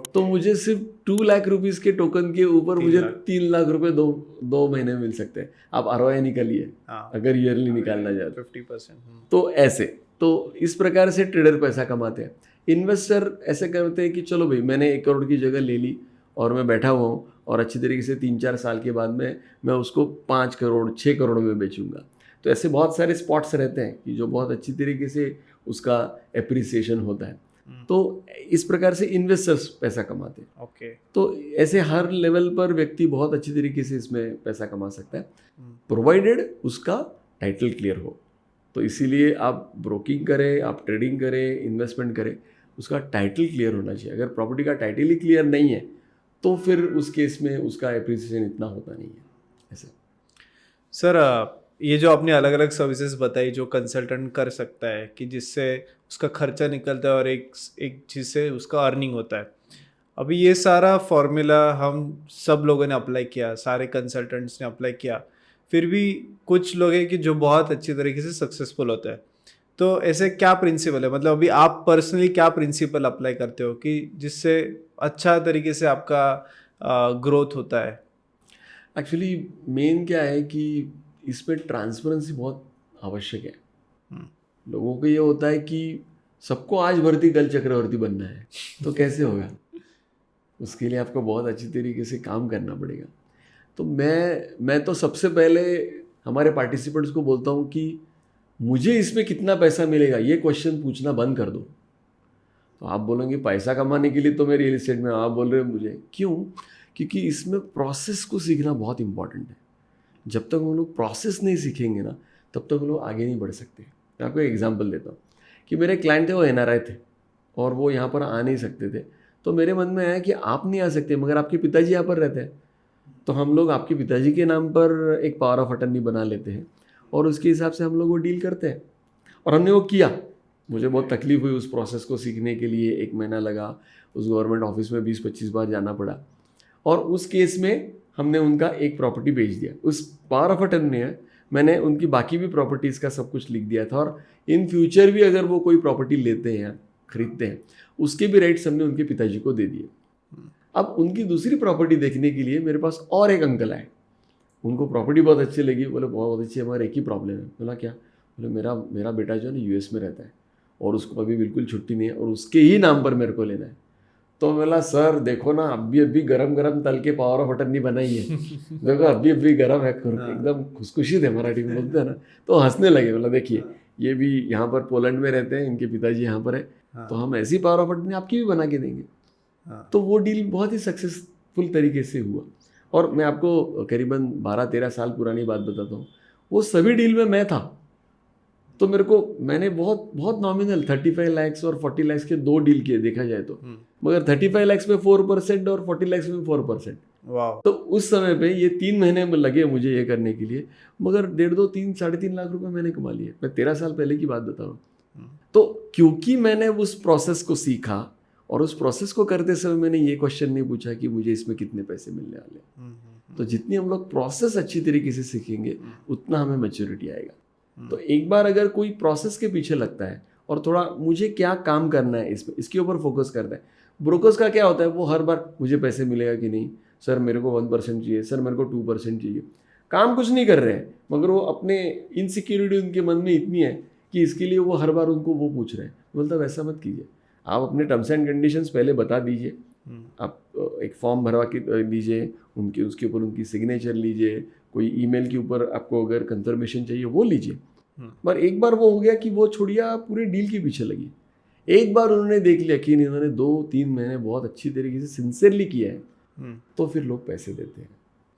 तो मुझे सिर्फ 2 लाख रुपीज़ के टोकन के ऊपर मुझे 3 लाख रुपए दो महीने में मिल सकते हैं। आप ROI निकालिए, अगर ईयरली निकालना जाए 50%। तो ऐसे, तो इस प्रकार से ट्रेडर पैसा कमाते हैं। इन्वेस्टर ऐसे करते हैं कि चलो भाई मैंने 1 करोड़ की जगह ले ली और मैं बैठा हुआ हूँ, और अच्छी तरीके से 3-4 साल के बाद में मैं उसको 5 करोड़ 6 करोड़ में बेचूंगा। तो ऐसे बहुत सारे स्पॉट्स रहते हैं कि जो बहुत अच्छी तरीके से उसका एप्रिसिएशन होता है। तो इस प्रकार से इन्वेस्टर्स पैसा कमाते हैं। ओके। तो ऐसे हर लेवल पर व्यक्ति बहुत अच्छी तरीके से इसमें पैसा कमा सकता है, प्रोवाइडेड उसका टाइटल क्लियर हो। तो इसीलिए आप ब्रोकिंग करें, आप ट्रेडिंग करें, इन्वेस्टमेंट करें, उसका टाइटल क्लियर होना चाहिए। अगर प्रॉपर्टी का टाइटल ही क्लियर नहीं है तो फिर उस केस में उसका एप्रिसिएशन इतना होता नहीं है। ऐसे सर, ये जो आपने अलग अलग सर्विसेज बताई जो कंसल्टेंट कर सकता है, कि जिससे उसका खर्चा निकलता है और एक चीज़ से उसका अर्निंग होता है, अभी ये सारा फॉर्मूला हम सब लोगों ने अप्लाई किया, सारे कंसल्टेंट्स ने अप्लाई किया, फिर भी कुछ लोग हैं कि जो बहुत अच्छी तरीके से सक्सेसफुल होता है। तो ऐसे क्या प्रिंसिपल है, मतलब अभी आप पर्सनली क्या प्रिंसिपल अप्लाई करते हो कि जिससे अच्छा तरीके से आपका ग्रोथ होता है? एक्चुअली मेन क्या है कि इसमें ट्रांसपेरेंसी बहुत आवश्यक है। लोगों को ये होता है कि सबको आज भर्ती कल चक्रवर्ती बनना है, तो कैसे होगा? उसके लिए आपको बहुत अच्छी तरीके से काम करना पड़ेगा। तो मैं तो सबसे पहले हमारे पार्टिसिपेंट्स को बोलता हूँ कि मुझे इसमें कितना पैसा मिलेगा ये क्वेश्चन पूछना बंद कर दो। तो आप बोलेंगे पैसा कमाने के लिए तो मैं रियल एस्टेट में, आप बोल रहे हो मुझे क्यों? क्योंकि इसमें प्रोसेस को सीखना बहुत इंपॉर्टेंट है। जब तक हम लोग प्रोसेस नहीं सीखेंगे ना, तब तक हम लोग आगे नहीं बढ़ सकते। मैं आपको एक एग्जांपल देता हूँ कि मेरे क्लाइंट थे, वो NRI थे और वो यहाँ पर आ नहीं सकते थे। तो मेरे मन में आया कि आप नहीं आ सकते मगर आपके पिताजी यहाँ पर रहते हैं, तो हम लोग आपके पिताजी के नाम पर एक पावर ऑफ अटर्नी बना लेते हैं और उसके हिसाब से हम लोग वो डील करते हैं। और हमने वो किया। मुझे बहुत तकलीफ हुई उस प्रोसेस को सीखने के लिए, 1 महीना लगा, उस गवर्नमेंट ऑफिस में 20-25 बार जाना पड़ा। और उस केस में हमने उनका एक प्रॉपर्टी बेच दिया। उस पावर ऑफ अटर्नी में मैंने उनकी बाकी भी प्रॉपर्टीज़ का सब कुछ लिख दिया था, और इन फ्यूचर भी अगर वो कोई प्रॉपर्टी लेते हैं, खरीदते हैं, उसके भी राइट्स हमने उनके पिताजी को दे दिए। अब उनकी दूसरी प्रॉपर्टी देखने के लिए मेरे पास और एक अंकल आए। उनको प्रॉपर्टी बहुत अच्छी लगी, बोले बहुत अच्छी है, मगर एक ही प्रॉब्लम है। बोला क्या? बोले मेरा बेटा जो है ना US में रहता है और उसको अभी बिल्कुल छुट्टी नहीं है और उसके ही नाम पर मेरे को लेना है। तो बोला सर देखो ना, अभी गरम तल के पावर ऑफ अटर्नी बनाई है, देखो अभी गरम है, एकदम खुशखुशी थे, मराठी में बोलते हैं ना। तो हंसने लगे। बोला देखिए ये भी यहाँ पर पोलैंड में रहते हैं, इनके पिताजी यहाँ पर है, तो हम ऐसी पावर ऑफ अटर्नी आपकी भी बना के देंगे। तो वो डील बहुत ही सक्सेसफुल तरीके से हुआ। और मैं आपको करीबन 12-13 साल पुरानी बात बताता हूँ, वो सभी डील में मैं था। तो मैंने बहुत नॉमिनल 35 लाख और 40 लाख के 2 डील किए देखा जाए तो, मगर 35 लाख में 4% और 40 लाख में 4%। वाह। तो उस समय पे ये 3 महीने में लगे मुझे ये करने के लिए, मगर 1.5-3-3.5 लाख रुपए मैंने कमा लिए। मैं 13 साल पहले की बात बता रहा हूँ। तो क्योंकि मैंने उस प्रोसेस को सीखा, और उस प्रोसेस को करते समय मैंने ये क्वेश्चन नहीं पूछा कि मुझे इसमें कितने पैसे मिलने वाले। तो जितनी हम लोग प्रोसेस अच्छी तरीके से सीखेंगे उतना हमें मैच्योरिटी आएगा। तो एक बार अगर कोई प्रोसेस के पीछे लगता है और थोड़ा मुझे क्या काम करना है इसके ऊपर फोकस करता है। ब्रोकर्स का क्या होता है, वो हर बार मुझे पैसे मिलेगा कि नहीं, सर मेरे को 1% चाहिए, सर मेरे को 2% चाहिए। काम कुछ नहीं कर रहे हैं, मगर वो अपने इनसिक्योरिटी उनके मन में इतनी है कि इसके लिए वो हर बार उनको वो पूछ रहे हैं। बोलता वैसा मत कीजिए, आप अपने टर्म्स एंड कंडीशंस पहले बता दीजिए, आप एक फॉर्म भरवा के लीजिए, उसके ऊपर उनकी सिग्नेचर लीजिए, कोई ईमेल के ऊपर आपको अगर कंफर्मेशन चाहिए वो लीजिए। हम्म। पर एक बार वो हो गया कि वो छोड़िए, आप पूरे डील के पीछे लगी। एक बार उन्होंने देख लिया कि इन्होंने 2-3 महीने बहुत अच्छी तरीके से सिंसियरली किया है, तो फिर लोग पैसे देते हैं।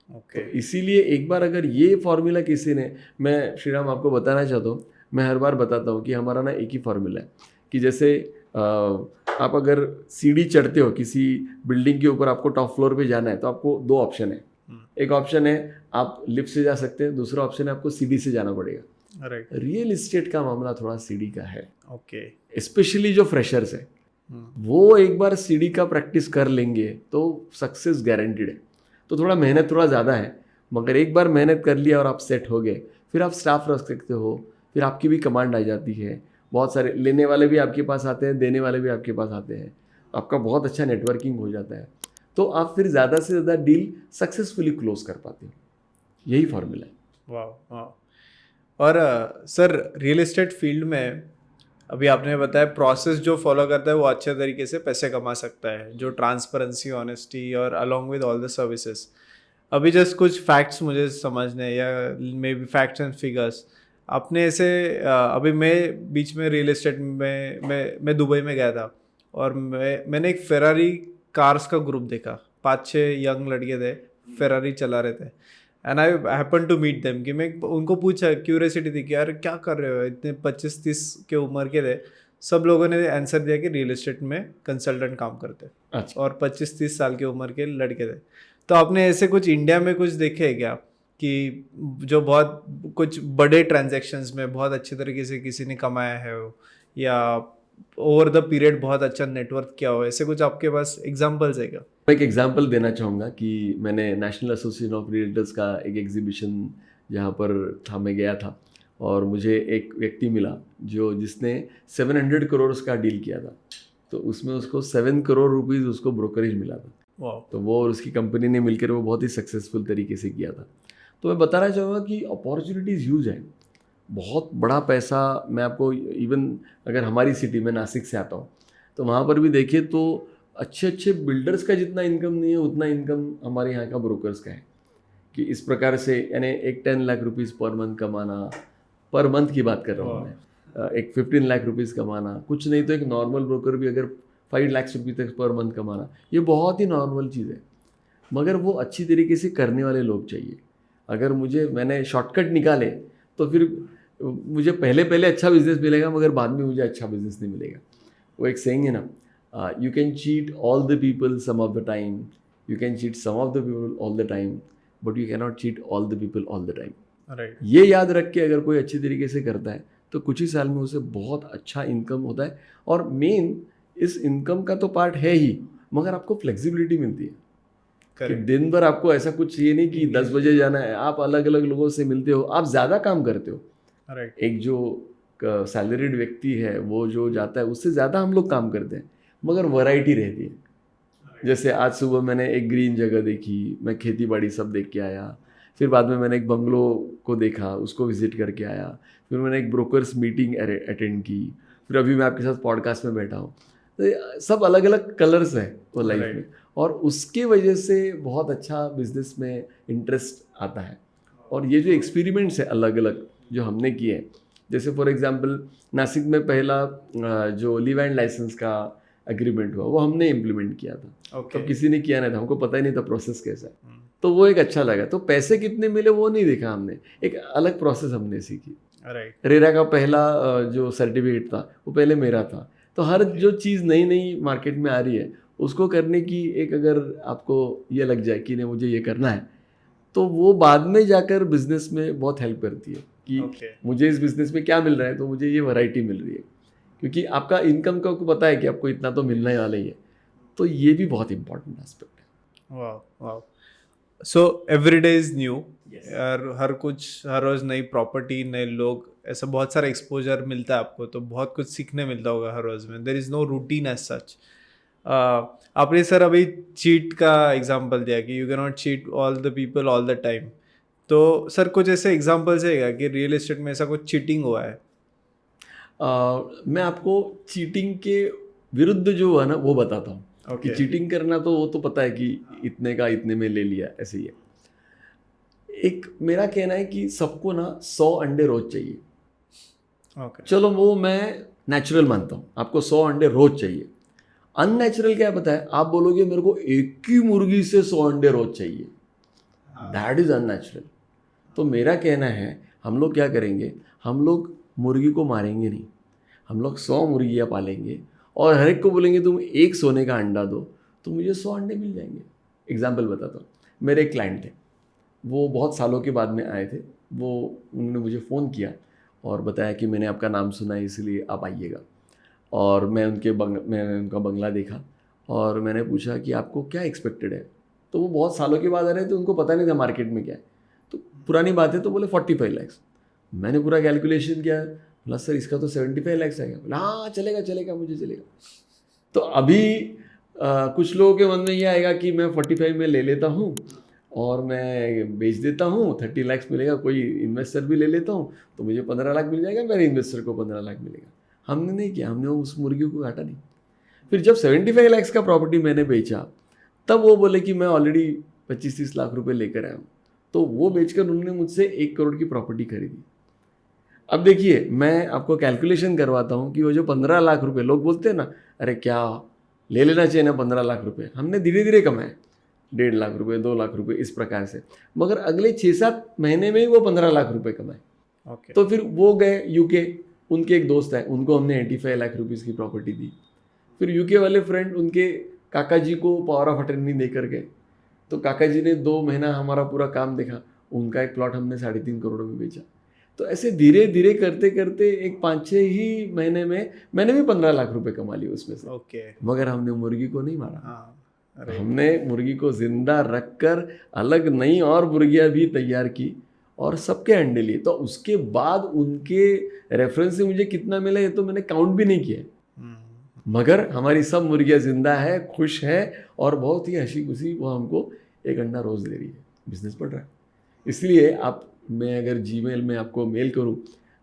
ओके। तो इसीलिए एक बार अगर ये फॉर्मूला किसी ने, मैं श्रीराम आपको बताना चाहता हूँ, मैं हर बार बताता हूँ कि हमारा ना एक ही फॉर्मूला है कि जैसे आप अगर सीढ़ी चढ़ते हो किसी बिल्डिंग के ऊपर, आपको टॉप फ्लोर पे जाना है, तो आपको 2 ऑप्शन है। एक ऑप्शन है आप लिफ्ट से जा सकते हैं, दूसरा ऑप्शन है आपको सीढ़ी से जाना पड़ेगा। राइट। रियल एस्टेट का मामला थोड़ा सीढ़ी का है। ओके। स्पेशली जो फ्रेशर्स है वो एक बार सीढ़ी का प्रैक्टिस कर लेंगे तो सक्सेस गारंटीड है। तो थोड़ा मेहनत थोड़ा ज़्यादा है, मगर एक बार मेहनत कर लिया और आप सेट हो गए, फिर आप स्टाफ रख सकते हो, फिर आपकी भी कमांड आ जाती है। बहुत सारे लेने वाले भी आपके पास आते हैं, देने वाले भी आपके पास आते हैं, आपका बहुत अच्छा नेटवर्किंग हो जाता है, तो आप फिर ज़्यादा से ज़्यादा डील सक्सेसफुली क्लोज कर पाते हो। यही फॉर्मूला है। वाह वाह। और सर रियल एस्टेट फील्ड में अभी आपने बताया प्रोसेस जो फॉलो करता है वो अच्छे तरीके से पैसे कमा सकता है, जो ट्रांसपेरेंसी, ऑनेस्टी और along with all the services. अभी जस्ट कुछ फैक्ट्स मुझे समझने हैं, या may be facts and figures. आपने ऐसे अभी मैं बीच में रियल एस्टेट में मैं दुबई में गया था, और मैंने एक फेरारी कार्स का ग्रुप देखा। 5-6 यंग लड़के थे, फेरारी चला रहे थे, and I happen to meet them. कि मैं उनको पूछा, क्यूरियोसिटी थी कि यार क्या कर रहे हो, इतने 25-30 के उम्र के थे। सब लोगों ने आंसर दिया कि रियल एस्टेट में कंसल्टेंट काम करते हैं। अच्छा। और 25-30 साल की उम्र के लड़के थे। तो आपने ऐसे कुछ इंडिया में कुछ देखे है क्या कि जो बहुत कुछ बड़े ट्रांजैक्शंस में बहुत अच्छे तरीके से किसी ने कमाया है हो, या ओवर द पीरियड बहुत अच्छा नेटवर्क किया हो, ऐसे कुछ आपके पास एग्जांपल्स है क्या? मैं एक एग्जांपल देना चाहूँगा कि मैंने नेशनल एसोसिएशन ऑफ रियल्टर्स का एक एग्जीबिशन जहाँ पर था, मैं गया था, और मुझे एक व्यक्ति मिला जिसने 700 करोड़ का डील किया था। तो उसमें उसको 7 करोड़ रुपीज़ उसको ब्रोकरेज मिला था। वाह। तो वो और उसकी कंपनी ने मिलकर वो बहुत ही सक्सेसफुल तरीके से किया था। तो मैं बताना चाहूँगा कि अपॉर्चुनिटीज़ ह्यूज है, बहुत बड़ा पैसा। मैं आपको इवन अगर हमारी सिटी में नासिक से आता हूँ, तो वहाँ पर भी देखिए तो अच्छे अच्छे बिल्डर्स का जितना इनकम नहीं है उतना इनकम हमारे यहाँ का ब्रोकर्स का है। कि इस प्रकार से यानी एक 10 लाख रुपीज़ पर मंथ कमाना, पर मंथ की बात कर रहा हूँ मैं, एक 15 लाख रुपीज़ कमाना, कुछ नहीं तो एक नॉर्मल ब्रोकर भी अगर 5 लाख रुपये तक पर मंथ कमाना, ये बहुत ही नॉर्मल चीज़ है। मगर वो अच्छी तरीके से करने वाले लोग चाहिए। अगर मैंने शॉर्टकट निकाले तो फिर मुझे पहले अच्छा बिजनेस मिलेगा, मगर बाद में मुझे अच्छा बिजनेस नहीं मिलेगा। वो एक सेइंग है ना, you can cheat all the people some of the time, you can cheat some of the people all the time, but you cannot cheat all the people all the time. Right. ये याद रख के अगर कोई अच्छी तरीके से करता है तो कुछ ही साल में उसे बहुत अच्छा इनकम होता है। और मेन इस इनकम का तो पार्ट है ही, मगर आपको फ्लेक्सिबिलिटी मिलती है कि दिन भर आपको ऐसा कुछ ये नहीं कि 10 बजे जाना है, आप अलग अलग लोगों से मिलते हो, आप ज़्यादा काम करते हो। राइट। एक जो सैलरीड व्यक्ति है वो जो जाता है उससे ज़्यादा हम लोग काम करते हैं, मगर वैरायटी रहती है। जैसे आज सुबह मैंने एक ग्रीन जगह देखी, मैं खेती बाड़ी सब देख के आया, फिर बाद में मैंने एक बंगलो को देखा, उसको विजिट करके आया, फिर मैंने एक ब्रोकर्स मीटिंग अटेंड की, फिर अभी मैं आपके साथ पॉडकास्ट में बैठा हूँ। तो सब अलग अलग कलर्स हैं वो लाइफ में, और उसके वजह से बहुत अच्छा बिजनेस में इंटरेस्ट आता है। और ये जो एक्सपेरिमेंट्स है अलग अलग जो हमने किए हैं, जैसे फॉर एग्जांपल नासिक में पहला जो लीव एंड लाइसेंस का एग्रीमेंट हुआ वो हमने इम्प्लीमेंट किया था। तो किसी ने किया नहीं था, हमको पता ही नहीं था प्रोसेस कैसा है, तो वो एक अच्छा लगा। तो पैसे कितने मिले वो नहीं देखा हमने, एक अलग प्रोसेस हमने सीखी। रेरा का पहला जो सर्टिफिकेट था वो पहले मेरा था। तो हर जो चीज़ नई नई मार्केट में आ रही है उसको करने की एक अगर आपको ये लग जाए कि नहीं मुझे ये करना है, तो वो बाद में जाकर बिजनेस में बहुत हेल्प करती है कि मुझे इस बिजनेस में क्या मिल रहा है, तो मुझे ये वैरायटी मिल रही है, क्योंकि आपका इनकम का आपको पता है कि आपको इतना तो मिलना ही वाला ही है। तो ये भी बहुत इंपॉर्टेंट एस्पेक्ट है। वाह। So every day is new, हर रोज नई प्रॉपर्टी, नए लोग, ऐसा बहुत सारा एक्सपोजर मिलता है आपको, तो बहुत कुछ सीखने मिलता होगा हर रोज में। There is no routine as such. आपने सर अभी चीट का एग्जांपल दिया कि you can not cheat all the people all the time. तो सर कुछ ऐसे एग्जांपल्स है कि रियल एस्टेट में ऐसा कुछ चीटिंग हुआ है? मैं आपको चीटिंग के विरुद्ध जो है ना वो बताता हूँ। कि चीटिंग करना तो वो तो पता है कि इतने का इतने में ले लिया, ऐसे ही है। एक मेरा कहना है कि सबको ना 100 अंडे रोज चाहिए। ओके। चलो वो मैं नेचुरल मानता हूँ, आपको 100 अंडे रोज चाहिए। अननेचुरल क्या पता है, आप बोलोगे मेरे को एक ही मुर्गी से 100 अंडे रोज चाहिए, दैट इज अननेचुरल। तो मेरा कहना है हम लोग क्या करेंगे, हम लोग मुर्गी को मारेंगे नहीं, हम लोग 100 मुर्गियाँ पालेंगे और हर एक को बोलेंगे तुम एक सोने का अंडा दो तो मुझे 100 अंडे मिल जाएंगे। एग्जाम्पल बताता हूँ, मेरे एक क्लाइंट थे, वो बहुत सालों के बाद में आए थे। वो उन्होंने मुझे फ़ोन किया और बताया कि मैंने आपका नाम सुना है इसलिए आप आइएगा। और मैंने उनका बंगला देखा और मैंने पूछा कि आपको क्या एक्सपेक्टेड है। तो वो बहुत सालों के बाद आ रहे थे, उनको पता नहीं था मार्केट में क्या है, तो पुरानी बात है, तो बोले 45 लाख। मैंने पूरा कैलकुलेशन किया, बोला सर इसका तो 75 लाख आएगा। बोला हाँ चलेगा चलेगा, मुझे चलेगा। तो अभी कुछ लोगों के मन में ये आएगा कि मैं 45 में ले लेता हूँ और मैं बेच देता हूँ, 30 लाख मिलेगा, कोई इन्वेस्टर भी ले लेता हूँ तो मुझे 15 लाख मिल जाएगा, मेरे इन्वेस्टर को 15 लाख मिलेगा। हमने नहीं किया, हमने उस मुर्गी को काटा नहीं। फिर जब 75 लाख का प्रॉपर्टी मैंने बेचा तब वो बोले कि मैं ऑलरेडी 25-30 लाख रुपए लेकर आया हूँ। तो वो बेचकर उन्होंने मुझसे 1 करोड़ की प्रॉपर्टी खरीदी। अब देखिए मैं आपको कैलकुलेशन करवाता हूँ कि वो जो 15 लाख रुपए, लोग बोलते हैं ना अरे क्या ले लेना चाहिए ना 15 लाख रुपए, हमने धीरे धीरे कमाए 1.5 लाख रुपए, 2 लाख रुपए इस प्रकार से, मगर अगले 6-7 महीने में ही वो 15 लाख रुपए कमाए। ओके। तो फिर वो गए यूके, उनके एक दोस्त है, उनको हमने 85 लाख रुपीज़ की प्रॉपर्टी दी। फिर यूके वाले फ्रेंड उनके काका जी को पावर ऑफ अटर्नी देकर गए, तो काका जी ने 2 महीना हमारा पूरा काम देखा, उनका एक प्लॉट हमने 3.5 करोड़ में बेचा। तो ऐसे धीरे धीरे करते करते एक 5-6 ही महीने में मैंने भी 15 लाख रुपए कमा लिए उसमें से। ओके। मगर हमने मुर्गी को नहीं मारा। हाँ। अरे हमने मुर्गी को जिंदा रखकर अलग नई और मुर्गियाँ भी तैयार की और सबके अंडे लिए। तो उसके बाद उनके रेफरेंस से मुझे कितना मिला ये तो मैंने काउंट भी नहीं किया, मगर हमारी सब मुर्गियाँ जिंदा है, खुश है और बहुत ही हंसी खुशी वो हमको एक अंडा रोज दे रही है, बिजनेस बढ़ रहा है। इसलिए मैं अगर जीमेल में आपको मेल करूं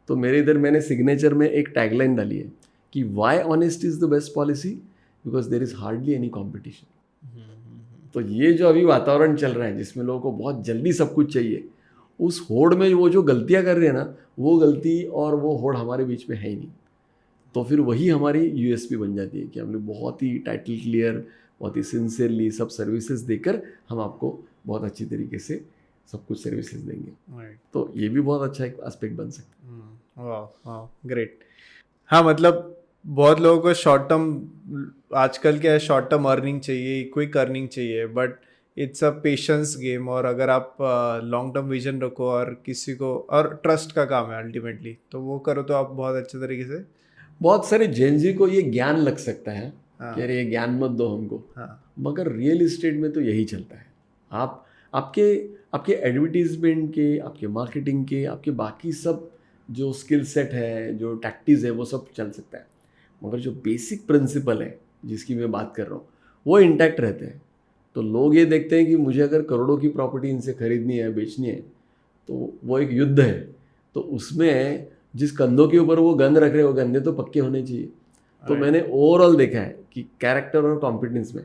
तो मेरे इधर मैंने सिग्नेचर में एक टैगलाइन डाली है कि why honesty is the best policy because there is hardly any competition. तो ये जो अभी वातावरण चल रहा है जिसमें लोगों को बहुत जल्दी सब कुछ चाहिए, उस होड़ में वो जो गलतियां कर रहे हैं ना, वो गलती और वो होड़ हमारे बीच में है ही नहीं। तो फिर वही हमारी यूएसपी बन जाती है कि हमने बहुत ही टाइटल क्लियर, बहुत ही सिंसियरली सब सर्विसेज देकर हम आपको बहुत अच्छी तरीके से सब कुछ सर्विसेज देंगे। तो ये भी बहुत अच्छा एक एस्पेक्ट बन सकता है। वाह, ग्रेट। हाँ, मतलब बहुत लोगों को शॉर्ट टर्म, आजकल क्या है, शॉर्ट टर्म अर्निंग चाहिए, क्विक अर्निंग चाहिए, but it's a patience game. और अगर आप लॉन्ग टर्म विजन रखो और किसी को, और ट्रस्ट का काम है अल्टीमेटली, तो वो करो तो आप बहुत अच्छे तरीके से। बहुत सारे जेनजी को ये ज्ञान लग सकता है हाँ। कि अरे ये ज्ञान मत दो हमको, हाँ। मगर रियल इस्टेट में तो यही चलता है। आपके एडवर्टीजमेंट के, आपके मार्केटिंग के, आपके बाकी सब जो स्किल सेट है, जो टैक्टिस है, वो सब चल सकता है, मगर जो बेसिक प्रिंसिपल है जिसकी मैं बात कर रहा हूँ वो इंटैक्ट रहते हैं। तो लोग ये देखते हैं कि मुझे अगर करोड़ों की प्रॉपर्टी इनसे खरीदनी है, बेचनी है, तो वो एक युद्ध है। तो उसमें जिस कंधों के ऊपर वो गन रख रहे हैं वो गंदे तो पक्के होने चाहिए। तो मैंने ओवरऑल देखा है कि कैरेक्टर और कॉम्पिटेंस में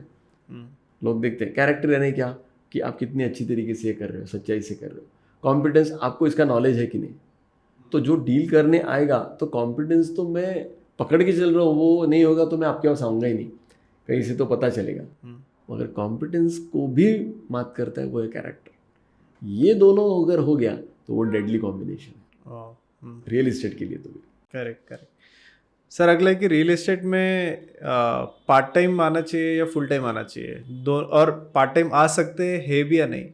लोग देखते हैं कैरेक्टर यानी क्या, कि आप कितनी अच्छी तरीके से ये कर रहे हो, सच्चाई से कर रहे हो। कॉम्पिटेंस, आपको इसका नॉलेज है कि नहीं। तो जो डील करने आएगा तो कॉम्पिटेंस तो मैं पकड़ के चल रहा हूँ, वो नहीं होगा तो मैं आपके पास आऊँगा ही नहीं, कहीं से तो पता चलेगा। मगर कॉम्पिटेंस को भी मात करता है वो है कैरेक्टर। ये दोनों अगर हो गया तो वो डेडली कॉम्बिनेशन है रियल इस्टेट के लिए। तो भी करेक्ट। सर, अगला है कि रियल इस्टेट में पार्ट टाइम आना चाहिए या फुल टाइम आना चाहिए, दो, और पार्ट टाइम आ सकते हैं भी या नहीं?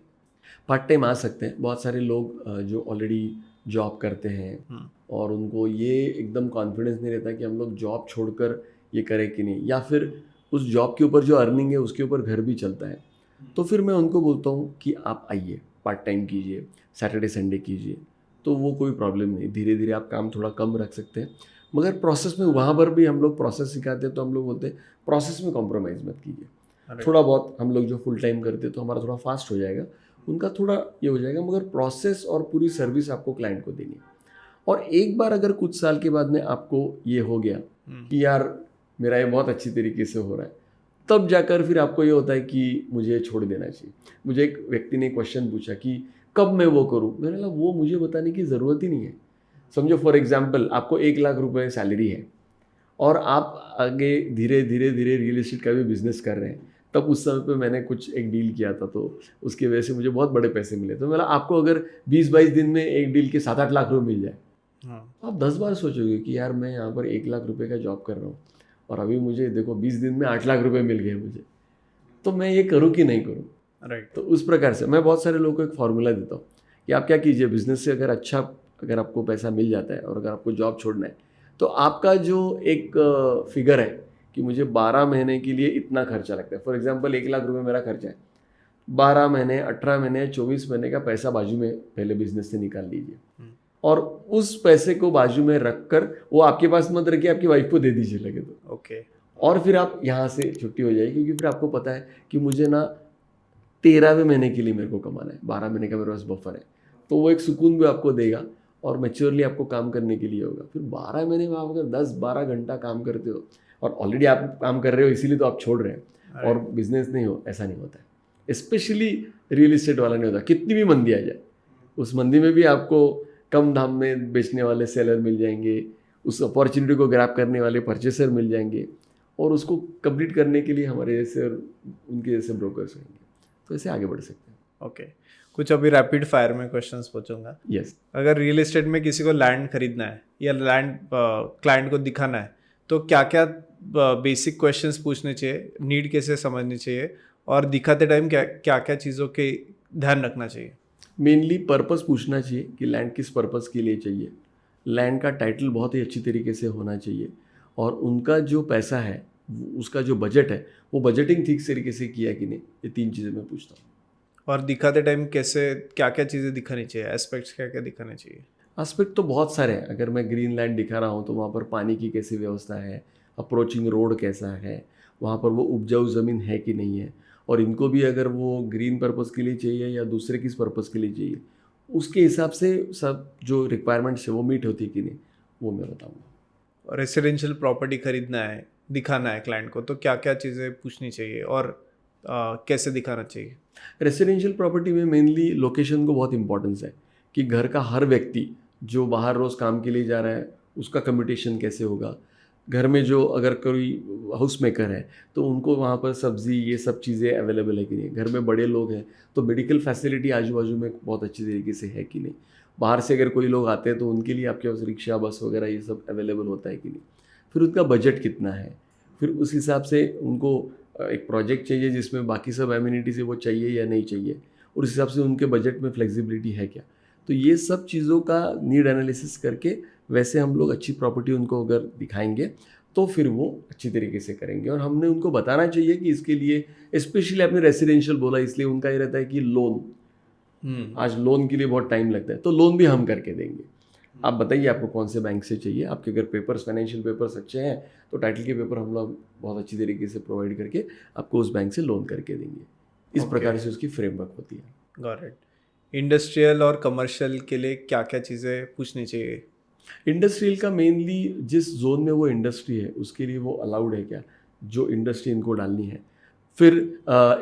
पार्ट टाइम आ सकते हैं। बहुत सारे लोग जो ऑलरेडी जॉब करते हैं और उनको ये एकदम कॉन्फिडेंस नहीं रहता कि हम लोग जॉब छोड़कर ये करें कि नहीं, या फिर उस जॉब के ऊपर जो अर्निंग है उसके ऊपर घर भी चलता है। तो फिर मैं उनको बोलता हूँ कि आप आइए, पार्ट टाइम कीजिए, सैटरडे संडे कीजिए, तो वो कोई प्रॉब्लम नहीं। धीरे धीरे आप काम थोड़ा कम रख सकते हैं, मगर प्रोसेस में वहाँ पर भी हम लोग प्रोसेस सिखाते हैं। तो हम लोग बोलते हैं प्रोसेस में कॉम्प्रोमाइज़ मत कीजिए। थोड़ा बहुत हम लोग जो फुल टाइम करते हैं तो हमारा थोड़ा फास्ट हो जाएगा, उनका थोड़ा ये हो जाएगा, मगर प्रोसेस और पूरी सर्विस आपको क्लाइंट को देनी है। और एक बार अगर कुछ साल के बाद में आपको ये हो गया कि यार मेरा ये बहुत अच्छी तरीके से हो रहा है, तब जाकर फिर आपको ये होता है कि मुझे छोड़ देना चाहिए। मुझे एक व्यक्ति ने क्वेश्चन पूछा कि कब मैं वो करूँ? मैंने बोला वो मुझे बताने की ज़रूरत ही नहीं है। समझो फॉर एग्जांपल आपको 1 लाख रुपए सैलरी है और आप आगे धीरे धीरे धीरे रियल एस्टेट का भी बिजनेस कर रहे हैं। तब उस समय पे मैंने कुछ एक डील किया था, तो उसकी वजह से मुझे बहुत बड़े पैसे मिले। तो मैंने आपको अगर 20-22 दिन में एक डील के 7-8 लाख रुपए मिल जाए, आप 10 बार सोचोगे कि यार मैं यहाँ पर 1 लाख रुपए का जॉब कर रहा हूँ और अभी मुझे देखो 20 दिन में 8 लाख रुपए मिल गए मुझे, तो मैं ये करूँ कि नहीं करूँ? राइट। तो उस प्रकार से मैं बहुत सारे लोगों को एक फार्मूला देता हूँ कि आप क्या कीजिए, बिजनेस से अगर आपको पैसा मिल जाता है और अगर आपको जॉब छोड़ना है, तो आपका जो एक फिगर है कि मुझे 12 महीने के लिए इतना खर्चा लगता है। फॉर एग्जांपल 1 लाख रुपए मेरा खर्चा है, 12 महीने, 18 महीने, 24 महीने का पैसा बाजू में पहले बिजनेस से निकाल लीजिए और उस पैसे को बाजू में रखकर वो आपके पास मत रखिए, आपकी वाइफ को दे दीजिए लगे तो। ओके। और फिर आप यहाँ से छुट्टी हो जाएगी, क्योंकि फिर आपको पता है कि मुझे ना 13वें महीने के लिए मेरे को कमाना है, 12 महीने का मेरे पास बफर है, तो वो एक सुकून भी आपको देगा और मैच्योरली आपको काम करने के लिए होगा। फिर 12 महीने में आप अगर 10-12 घंटा काम करते हो और ऑलरेडी आप काम कर रहे हो इसीलिए तो आप छोड़ रहे हैं और बिजनेस नहीं हो, ऐसा नहीं होता है। स्पेशली रियल इस्टेट वाला नहीं होता। कितनी भी मंदी आ जाए, उस मंदी में भी आपको कम दाम में बेचने वाले सेलर मिल जाएंगे, उस अपॉर्चुनिटी को ग्रैब करने वाले परचेसर मिल जाएंगे और उसको कंप्लीट करने के लिए हमारे जैसे और उनके जैसे ब्रोकर्स होंगे, तो ऐसे आगे बढ़ सकते हैं। ओके, कुछ अभी रैपिड फायर में क्वेश्चंस पूछूंगा। यस। अगर रियल एस्टेट में किसी को लैंड खरीदना है या लैंड क्लाइंट को दिखाना है, तो क्या क्या बेसिक क्वेश्चंस पूछने चाहिए, नीड कैसे समझनी चाहिए और दिखाते टाइम क्या क्या क्या चीज़ों के ध्यान रखना चाहिए? मेनली पर्पस पूछना चाहिए कि लैंड किस पर्पस के लिए चाहिए। लैंड का टाइटल बहुत ही अच्छी तरीके से होना चाहिए और उनका जो पैसा है, उसका जो बजट है, वो बजटिंग ठीक तरीके से किया कि नहीं, ये 3 चीज़ें मैं पूछता हूँ। और दिखाते टाइम कैसे क्या क्या चीज़ें दिखानी चाहिए, एस्पेक्ट्स क्या क्या दिखाने चाहिए? एस्पेक्ट तो बहुत सारे हैं। अगर मैं ग्रीन लैंड दिखा रहा हूँ तो वहाँ पर पानी की कैसी व्यवस्था है, अप्रोचिंग रोड कैसा है, वहाँ पर वो उपजाऊ ज़मीन है कि नहीं है, और इनको भी अगर वो ग्रीन पर्पज़ के लिए चाहिए या दूसरे किस पर्पज़ के लिए चाहिए, उसके हिसाब से सब जो रिक्वायरमेंट्स है वो मीट होती है कि नहीं, वो मैं बताऊँगा। और रेसिडेंशियल प्रॉपर्टी खरीदना है, दिखाना है क्लाइंट को, तो क्या क्या चीज़ें पूछनी चाहिए और कैसे दिखाना चाहिए? रेसिडेंशियल प्रॉपर्टी में मेनली लोकेशन को बहुत इंपॉर्टेंस है कि घर का हर व्यक्ति जो बाहर रोज़ काम के लिए जा रहा है उसका कम्यूटेशन कैसे होगा। घर में जो अगर कोई हाउस मेकर है तो उनको वहाँ पर सब्ज़ी ये सब चीज़ें अवेलेबल है कि नहीं। घर में बड़े लोग हैं तो मेडिकल फैसिलिटी आजू बाजू में बहुत अच्छी तरीके से है कि नहीं। बाहर से अगर कोई लोग आते हैं तो उनके लिए आपके पास रिक्शा, बस वगैरह ये सब अवेलेबल होता है कि नहीं। फिर उनका बजट कितना है, फिर उस हिसाब से उनको एक प्रोजेक्ट चाहिए जिसमें बाकी सब एमिनिटी से वो चाहिए या नहीं चाहिए, और उस हिसाब से उनके बजट में फ्लेक्सिबिलिटी है क्या। तो ये सब चीज़ों का नीड एनालिसिस करके वैसे हम लोग अच्छी प्रॉपर्टी उनको अगर दिखाएंगे तो फिर वो अच्छी तरीके से करेंगे। और हमने उनको बताना चाहिए कि इसके लिए स्पेशली आपने रेसिडेंशियल बोला इसलिए उनका ये रहता है कि लोन, आज लोन के लिए बहुत टाइम लगता है, तो लोन भी हम करके देंगे। आप बताइए आपको कौन से बैंक से चाहिए, आपके अगर पेपर्स फाइनेंशियल पेपर्स अच्छे हैं तो टाइटल के पेपर हम लोग बहुत अच्छी तरीके से प्रोवाइड करके आपको उस बैंक से लोन करके देंगे। इस प्रकार से उसकी फ्रेमवर्क होती है। Got it. इंडस्ट्रियल और कमर्शियल के लिए क्या क्या चीज़ें पूछनी चाहिए? इंडस्ट्रियल का मेनली जिस जोन में वो इंडस्ट्री है उसके लिए वो अलाउड है क्या, जो इंडस्ट्री इनको डालनी है। फिर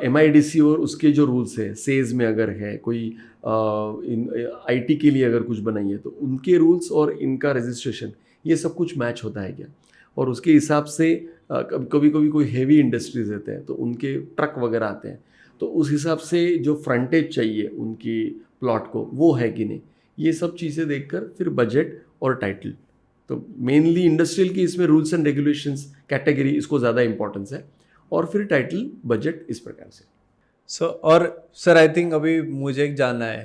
MIDC और उसके जो रूल्स है, सेज में अगर है कोई IT के लिए अगर कुछ बनाई है तो उनके रूल्स और इनका रजिस्ट्रेशन ये सब कुछ मैच होता है क्या। और उसके हिसाब से कभी कभी कोई हेवी इंडस्ट्रीज रहते हैं तो उनके ट्रक वगैरह आते हैं, तो उस हिसाब से जो फ्रंटेज चाहिए उनकी प्लॉट को वो है कि नहीं। ये सब चीज़ें देखकर फिर बजट और टाइटल, तो मेनली इंडस्ट्रियल की इसमें रूल्स एंड रेगुलेशंस कैटेगरी इसको ज़्यादा इंपॉर्टेंस है, और फिर टाइटल बजट इस प्रकार से। और सर आई थिंक अभी मुझे एक जानना है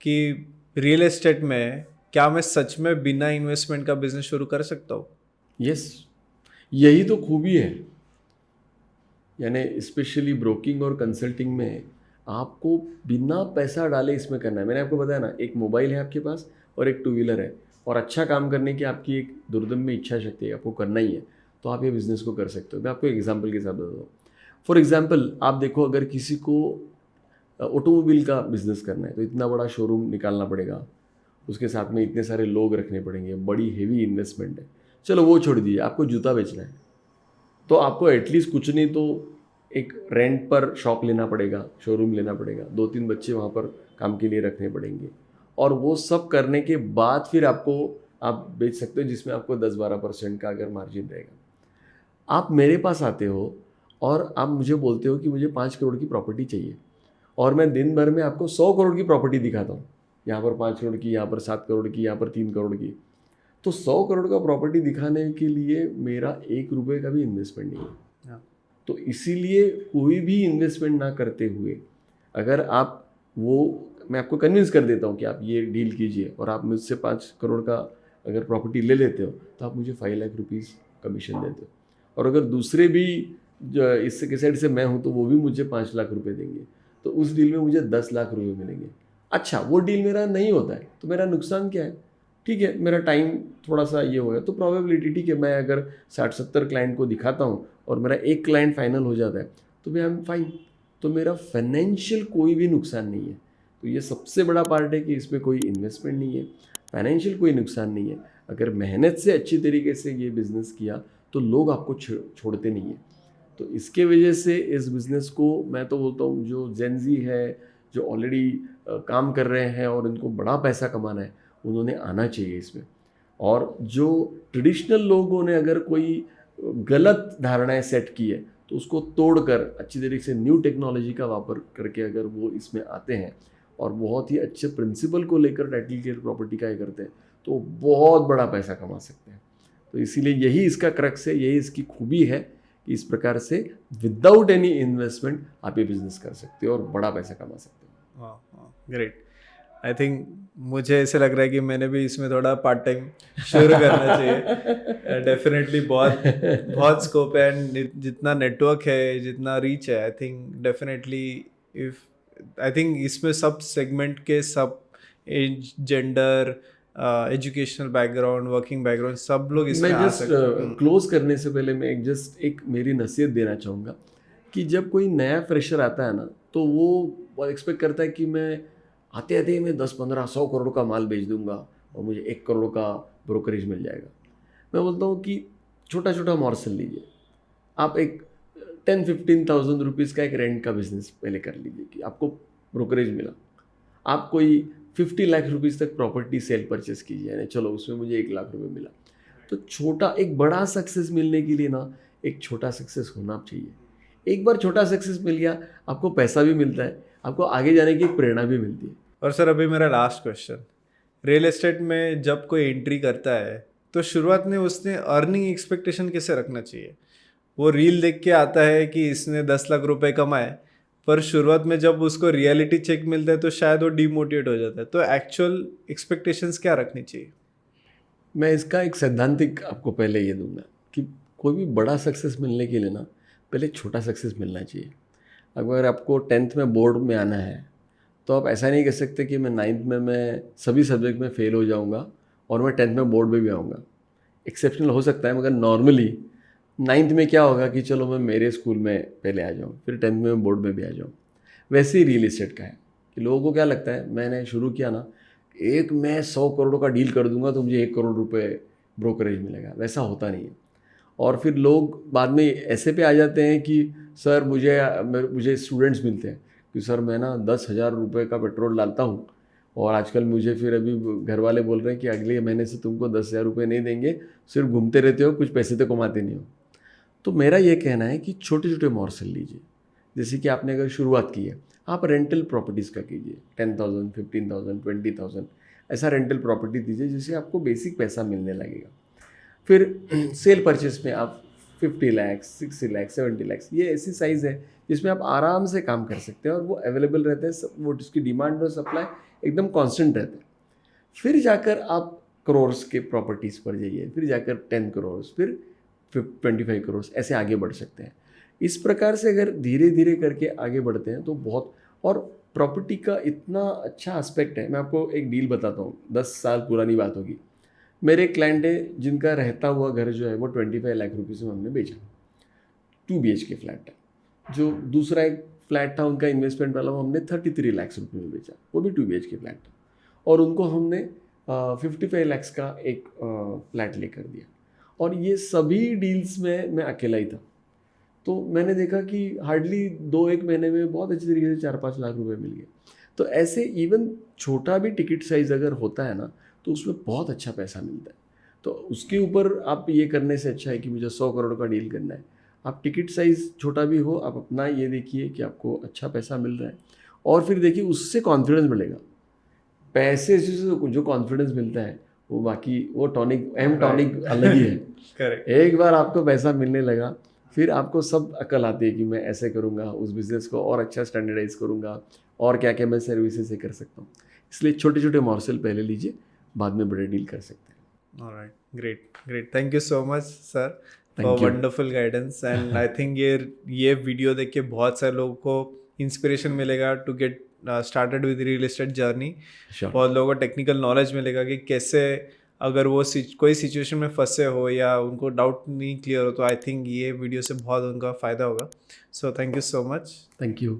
कि रियल एस्टेट में क्या मैं सच में बिना इन्वेस्टमेंट का बिजनेस शुरू कर सकता हूँ? यस, यही तो खूबी है। यानी स्पेशली ब्रोकिंग और कंसल्टिंग में आपको बिना पैसा डाले इसमें करना है। मैंने आपको बताया ना, एक मोबाइल है आपके पास और एक 2 व्हीलर है, और अच्छा काम करने की आपकी एक दुर्दम्य इच्छा शक्ति है, आपको करना ही है, तो आप ये बिज़नेस को कर सकते हो। मैं आपको एक एग्जांपल के साथ बताता हूँ। फॉर एग्जांपल आप देखो, अगर किसी को ऑटोमोबाइल का बिज़नेस करना है तो इतना बड़ा शोरूम निकालना पड़ेगा, उसके साथ में इतने सारे लोग रखने पड़ेंगे, बड़ी हेवी इन्वेस्टमेंट है। चलो वो छोड़ दीजिए, आपको जूता बेचना है तो आपको एटलीस्ट कुछ नहीं तो एक रेंट पर शॉप लेना पड़ेगा, शोरूम लेना पड़ेगा, 2-3 बच्चे वहाँ पर काम के लिए रखने पड़ेंगे, और वो सब करने के बाद फिर आपको आप बेच सकते हो, जिसमें आपको 10-12% का अगर मार्जिन रहेगा। आप मेरे पास आते हो और आप मुझे बोलते हो कि मुझे 5 करोड़ की प्रॉपर्टी चाहिए, और मैं दिन भर में आपको 100 करोड़ की प्रॉपर्टी दिखाता हूँ, यहाँ पर 5 करोड़ की, यहाँ पर 7 करोड़ की, यहाँ पर 3 करोड़ की। तो 100 करोड़ का प्रॉपर्टी दिखाने के लिए मेरा 1 रुपये का भी इन्वेस्टमेंट नहीं है। हाँ। तो इसीलिए कोई भी इन्वेस्टमेंट ना करते हुए अगर आप मैं आपको कन्विंस कर देता हूँ कि आप ये डील कीजिए, और आप मुझसे 5 करोड़ का अगर प्रॉपर्टी ले लेते हो तो आप मुझे 5 लाख रुपीज़ कमीशन देते हो, और अगर दूसरे भी जो इससे के साइड से मैं हूँ तो वो भी मुझे 5 लाख रुपए देंगे, तो उस डील में मुझे 10 लाख रुपए मिलेंगे। अच्छा, वो डील मेरा नहीं होता है तो मेरा नुकसान क्या है? ठीक है, मेरा टाइम थोड़ा सा ये हो गया, तो प्रोबेबिलिटी ठीक है, मैं अगर 60-70 क्लाइंट को दिखाता हूँ और मेरा एक क्लाइंट फाइनल हो जाता है तो मैं आई एम फाइन, तो मेरा फाइनेंशियल कोई भी नुकसान नहीं है। तो ये सबसे बड़ा पार्ट है कि इसमें कोई इन्वेस्टमेंट नहीं है, फाइनेंशियल कोई नुकसान नहीं है। अगर मेहनत से अच्छी तरीके से ये बिज़नेस किया तो लोग आपको छोड़ते नहीं है। तो इसके वजह से इस बिज़नेस को मैं तो बोलता हूँ, जो जेनजी है, जो ऑलरेडी काम कर रहे हैं और इनको बड़ा पैसा कमाना है, उन्होंने आना चाहिए इसमें। और जो ट्रेडिशनल लोगों ने अगर कोई गलत धारणाएं सेट की है तो उसको तोड़कर अच्छी तरीके से न्यू टेक्नोलॉजी का वापर करके अगर वो इसमें आते हैं और बहुत ही अच्छे प्रिंसिपल को लेकर टाइटल क्लियर प्रॉपर्टी का ये करते हैं तो बहुत बड़ा पैसा कमा सकते हैं। तो इसीलिए यही इसका क्रक्स है, यही इसकी खूबी है कि इस प्रकार से विदाउट एनी इन्वेस्टमेंट आप ये बिजनेस कर सकते हो और बड़ा पैसा कमा सकते हो। हाँ, ग्रेट। आई थिंक मुझे ऐसे लग रहा है कि मैंने भी इसमें थोड़ा पार्ट टाइम शुरू करना चाहिए। डेफिनेटली बहुत बहुत स्कोप है, एंड जितना नेटवर्क है, जितना रीच है, I think definitely I think इसमें सब सेगमेंट के, सब age, gender, educational background, working background, सब लोग इसमें मैं आ जस्ट सकते। क्लोज करने से पहले मैं एक मेरी नसीहत देना चाहूँगा कि जब कोई नया फ्रेशर आता है ना तो वो एक्सपेक्ट करता है कि मैं आते आते ही मैं 10-15-100 करोड़ का माल बेच दूंगा और मुझे 1 करोड़ का ब्रोकरेज मिल जाएगा। मैं बोलता हूँ कि छोटा छोटा मॉर्सल लीजिए, आप एक 10-15,000 रुपीज़ का एक रेंट का बिजनेस पहले कर लीजिए कि आपको ब्रोकरेज मिला, आप कोई 50 लाख रुपीज़ तक प्रॉपर्टी सेल परचेस कीजिए, यानी चलो उसमें मुझे 1 लाख रुपए मिला। तो छोटा एक बड़ा सक्सेस मिलने के लिए ना एक छोटा सक्सेस होना चाहिए। एक बार छोटा सक्सेस मिल गया, आपको पैसा भी मिलता है, आपको आगे जाने की एक प्रेरणा भी मिलती है। और सर अभी मेरा लास्ट क्वेश्चन, रियल एस्टेट में जब कोई एंट्री करता है तो शुरुआत में उसने अर्निंग एक्सपेक्टेशन कैसे रखना चाहिए? वो रील देख के आता है कि इसने 10 लाख रुपए कमाए, पर शुरुआत में जब उसको रियलिटी चेक मिलता है तो शायद वो डिमोटिवेट हो जाता है। तो एक्चुअल एक्सपेक्टेशंस क्या रखनी चाहिए? मैं इसका एक सैद्धांतिक आपको पहले ये दूंगा कि कोई भी बड़ा सक्सेस मिलने के लिए ना पहले छोटा सक्सेस मिलना चाहिए। अगर आपको 10th में बोर्ड में आना है तो आप ऐसा नहीं कह सकते कि मैं 9th में मैं सभी सब्जेक्ट में फेल हो जाऊंगा और मैं 10th में बोर्ड में भी आऊँगा। एक्सेप्शनल हो सकता है, मगर नॉर्मली 9th में क्या होगा कि चलो मैं मेरे स्कूल में पहले आ जाऊँ, फिर 10th में बोर्ड में भी आ जाऊँ। वैसे ही रियल इस्टेट का है कि लोगों को क्या लगता है, मैंने शुरू किया ना, एक मैं 100 करोड़ का डील कर दूंगा तो मुझे 1 करोड़ रुपए ब्रोकरेज मिलेगा। वैसा होता नहीं है। और फिर लोग बाद में ऐसे पे आ जाते हैं कि सर मुझे स्टूडेंट्स मिलते हैं कि सर मैं ना 10,000 रुपये का पेट्रोल डालता हूँ और आजकल मुझे फिर अभी घर वाले बोल रहे हैं कि अगले महीने से तुमको 10,000 रुपये नहीं देंगे, सिर्फ घूमते रहते हो, कुछ पैसे तो कमाते नहीं हो। तो मेरा ये कहना है कि छोटे छोटे मॉर्सल लीजिए। जैसे कि आपने अगर शुरुआत की है, आप रेंटल प्रॉपर्टीज़ का कीजिए, 10,000, 15,000, 20,000 ऐसा रेंटल प्रॉपर्टी दीजिए जिससे आपको बेसिक पैसा मिलने लगेगा। फिर सेल परचेस में आप 50 लाख, 60 लाख, 70 लाख, ये ऐसी साइज़ है जिसमें आप आराम से काम कर सकते हैं और वो अवेलेबल रहते हैं, वो उसकी डिमांड और सप्लाई एकदम कांस्टेंट रहता है। फिर जाकर आप करोर्स के प्रॉपर्टीज़ पर जाइए, फिर जाकर 10 करोड़, फिर 25 करोड़, ऐसे आगे बढ़ सकते हैं। इस प्रकार से अगर धीरे धीरे करके आगे बढ़ते हैं तो बहुत, और प्रॉपर्टी का इतना अच्छा एस्पेक्ट है। मैं आपको एक डील बताता हूँ, 10 साल पुरानी बात होगी। मेरे एक क्लाइंट है जिनका रहता हुआ घर जो है वो 25 लाख रुपीज़ में हमने बेचा। 2 BHK फ्लैट है। जो दूसरा एक फ्लैट था उनका इन्वेस्टमेंट वाला, वो हमने 33 लाख रुपये में बेचा, वो भी 2 BHK फ्लैट था, और उनको हमने 55 लाख का एक फ्लैट लेकर दिया। और ये सभी डील्स में मैं अकेला ही था। तो मैंने देखा कि हार्डली 2-1 महीने में बहुत अच्छी तरीके से 4-5 लाख रुपए मिल गए। तो ऐसे इवन छोटा भी टिकट साइज़ अगर होता है ना, तो उसमें बहुत अच्छा पैसा मिलता है। तो उसके ऊपर आप ये करने से अच्छा है कि मुझे 100 करोड़ का डील करना है। आप टिकट साइज़ छोटा भी हो, आप अपना ये देखिए कि आपको अच्छा पैसा मिल रहा है, और फिर देखिए उससे कॉन्फिडेंस मिलेगा। पैसे से जो कॉन्फिडेंस मिलता है वो बाकी वो टॉनिक टॉनिक अलग ही है। करेक्ट। एक बार आपको पैसा मिलने लगा, फिर आपको सब अकल आती है कि मैं ऐसे करूँगा, उस बिज़नेस को और अच्छा स्टैंडर्डाइज करूँगा, और क्या क्या मैं सर्विसेज से कर सकता हूँ। इसलिए छोटे छोटे मॉर्सल पहले लीजिए, बाद में बड़े डील कर सकते हैं। Alright, great, thank you so much sir for Thank you. Wonderful guidance. And I think ये वीडियो देख के बहुत सारे लोगों को इंस्पिरेशन मिलेगा to get started with real estate journey. Sure. बहुत लोगों को टेक्निकल नॉलेज मिलेगा कि कैसे, अगर वो कोई सिचुएशन में फंसे हो या उनको डाउट नहीं क्लियर हो, तो आई थिंक ये वीडियो से बहुत उनका फ़ायदा होगा। So thank you so much. Thank you.